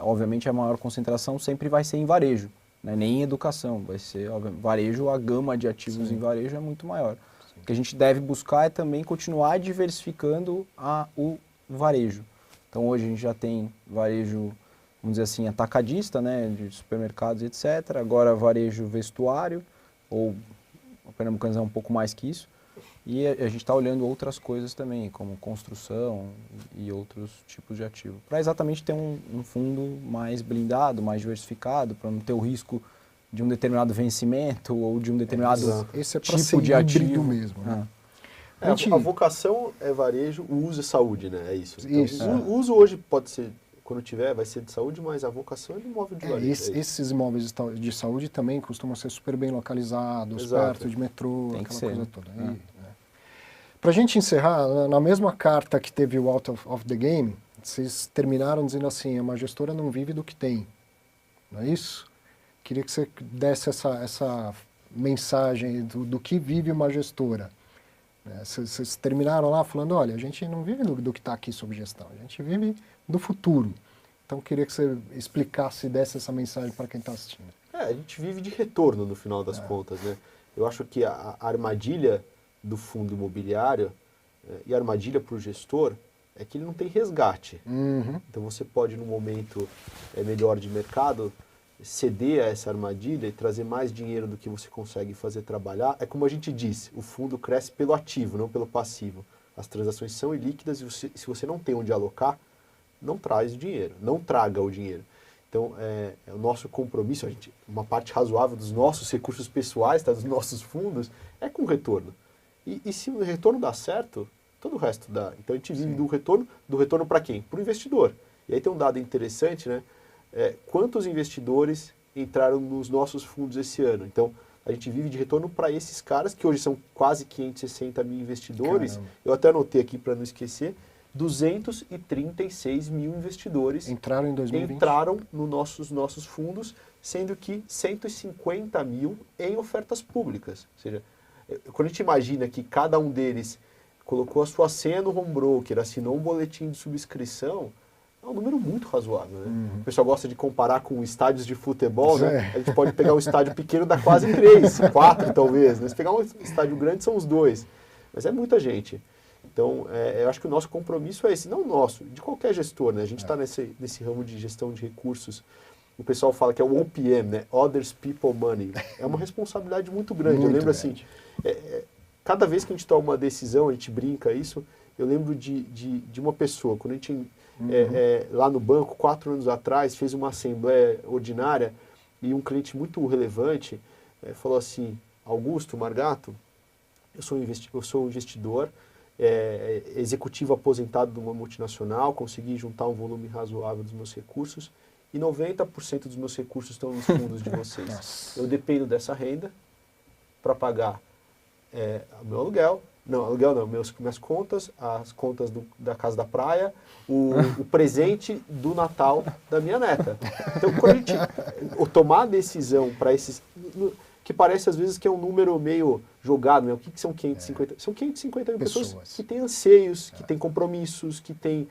obviamente a maior concentração sempre vai ser em varejo, né? Nem em educação, vai ser varejo, a gama de ativos em varejo é muito maior. O que a gente deve buscar é também continuar diversificando o varejo. Então hoje a gente já tem varejo, vamos dizer assim, atacadista, né, de supermercados, etc. Agora varejo vestuário, ou o Pernambucanas é um pouco mais que isso. E a gente está olhando outras coisas também, como construção e outros tipos de ativo. Para exatamente ter um fundo mais blindado, mais diversificado, para não ter o risco de um determinado vencimento ou de um determinado Esse é tipo de ativo mesmo, né? A vocação é varejo, o uso é saúde, né? É isso. Então, Isso. O uso hoje pode ser, quando tiver, vai ser de saúde, mas a vocação é de imóvel de varejo. Esses imóveis de saúde também costumam ser super bem localizados, Exato. perto de metrô, Tem que aquela ser, coisa né? toda. Para a gente encerrar, na mesma carta que teve o Out of the Game, vocês terminaram dizendo assim, uma gestora não vive do que tem, não é isso? Queria que você desse essa mensagem do que vive uma gestora. Vocês terminaram lá falando, olha, a gente não vive do que está aqui sob gestão, a gente vive do futuro. Então, queria que você explicasse e desse essa mensagem para quem está assistindo. A gente vive de retorno no final das contas, né? Eu acho que a armadilha do fundo imobiliário e a armadilha para o gestor é que ele não tem resgate. Então, você pode, num momento melhor de mercado, ceder a essa armadilha e trazer mais dinheiro do que você consegue fazer trabalhar. É como a gente disse, o fundo cresce pelo ativo, não pelo passivo. As transações são ilíquidas e se você não tem onde alocar, não traz dinheiro, não traga o dinheiro. Então, o nosso compromisso, uma parte razoável dos nossos recursos pessoais, dos nossos fundos, é com retorno. E se o retorno dá certo, todo o resto dá. Então, a gente vive do retorno para quem? Para o investidor. E aí tem um dado interessante, né? Quantos investidores entraram nos nossos fundos esse ano? Então, a gente vive de retorno para esses caras, que hoje são quase 560 mil investidores. Caramba. Eu até anotei aqui para não esquecer, 236 mil investidores Entraram em 2020? entraram nos nossos fundos, sendo que 150 mil em ofertas públicas. Ou seja, quando a gente imagina que cada um deles colocou a sua senha no home broker, assinou um boletim de subscrição, é um número muito razoável, né? O pessoal gosta de comparar com estádios de futebol, né? A gente pode pegar um estádio pequeno, dá quase 3, 4 talvez, né? Se pegar um estádio grande, são os 2. Mas é muita gente. Então, eu acho que o nosso compromisso é esse, não o nosso, de qualquer gestor, né? A gente está nesse ramo de gestão de recursos. O pessoal fala que é o OPM, né? Others People Money. É uma responsabilidade muito grande. Eu lembro assim, cada vez que a gente toma uma decisão, a gente brinca isso, eu lembro de uma pessoa, quando a gente, lá no banco, 4 anos atrás, fez uma assembleia ordinária e um cliente muito relevante falou assim, Augusto Margato, eu sou um investidor, executivo aposentado de uma multinacional, consegui juntar um volume razoável dos meus recursos e 90% dos meus recursos estão nos fundos de vocês. Nossa. Eu dependo dessa renda para pagar o meu aluguel, minhas contas, as contas da casa da praia, o presente do Natal da minha neta. Então, quando a gente tomar a decisão para esses... que parece às vezes que é um número meio jogado, né? O que são 550? São 550 mil pessoas que têm anseios, que têm compromissos, que têm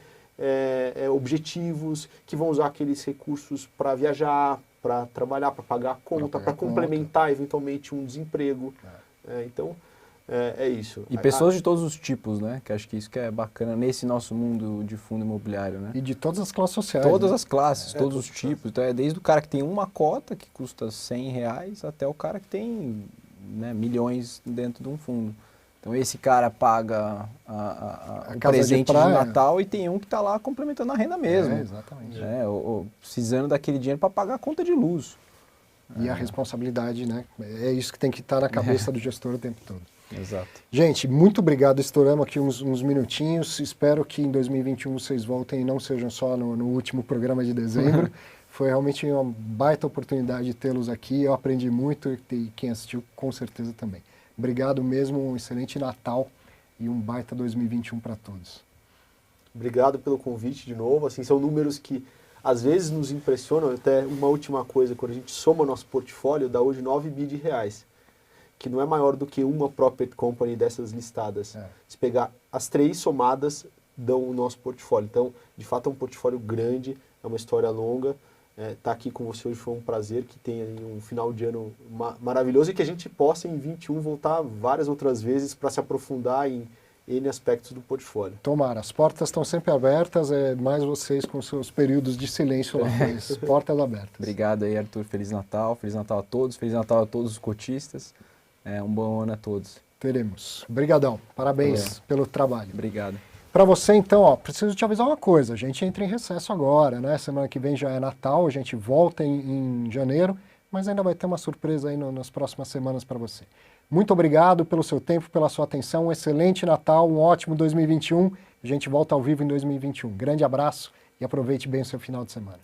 objetivos, que vão usar aqueles recursos para viajar, para trabalhar, para pagar a conta, para complementar eventualmente um desemprego. Então, é isso. E pessoas de todos os tipos, né? Que acho que isso que é bacana nesse nosso mundo de fundo imobiliário, né? E de todas as classes sociais. Todas né? as classes, todos os tipos. Então, desde o cara que tem uma cota, que custa R$100, até o cara que tem milhões dentro de um fundo. Então, esse cara paga o presente de Natal e tem um que está lá complementando a renda mesmo. Exatamente. Ou precisando daquele dinheiro para pagar a conta de luz. E a responsabilidade, né? É isso que tem que estar na cabeça do gestor o tempo todo. Exato. Gente, muito obrigado. Estouramos aqui uns minutinhos. Espero que em 2021 vocês voltem e não sejam só no último programa de dezembro. Foi realmente uma baita oportunidade de tê-los aqui. Eu aprendi muito e quem assistiu com certeza também. Obrigado mesmo, um excelente Natal e um baita 2021 para todos. Obrigado pelo convite de novo. Assim, são números que às vezes nos impressionam. Até uma última coisa, quando a gente soma nosso portfólio, dá hoje 9 bi de reais, que não é maior do que uma property company dessas listadas. Se pegar as 3 somadas, dão o nosso portfólio. Então, de fato, é um portfólio grande, é uma história longa. Estar aqui com você hoje foi um prazer, que tenha um final de ano maravilhoso e que a gente possa, em 21, voltar várias outras vezes para se aprofundar em N aspectos do portfólio. Tomara, as portas estão sempre abertas, mais vocês com seus períodos de silêncio lá, mas portas abertas. Obrigado aí, Arthur. Feliz Natal a todos, Feliz Natal a todos os cotistas. Um bom ano a todos. Teremos. Obrigadão, parabéns pelo trabalho. Obrigado. Para você, então, preciso te avisar uma coisa, a gente entra em recesso agora, né? Semana que vem já é Natal, a gente volta em janeiro, mas ainda vai ter uma surpresa aí nas próximas semanas para você. Muito obrigado pelo seu tempo, pela sua atenção, um excelente Natal, um ótimo 2021, a gente volta ao vivo em 2021. Grande abraço e aproveite bem o seu final de semana.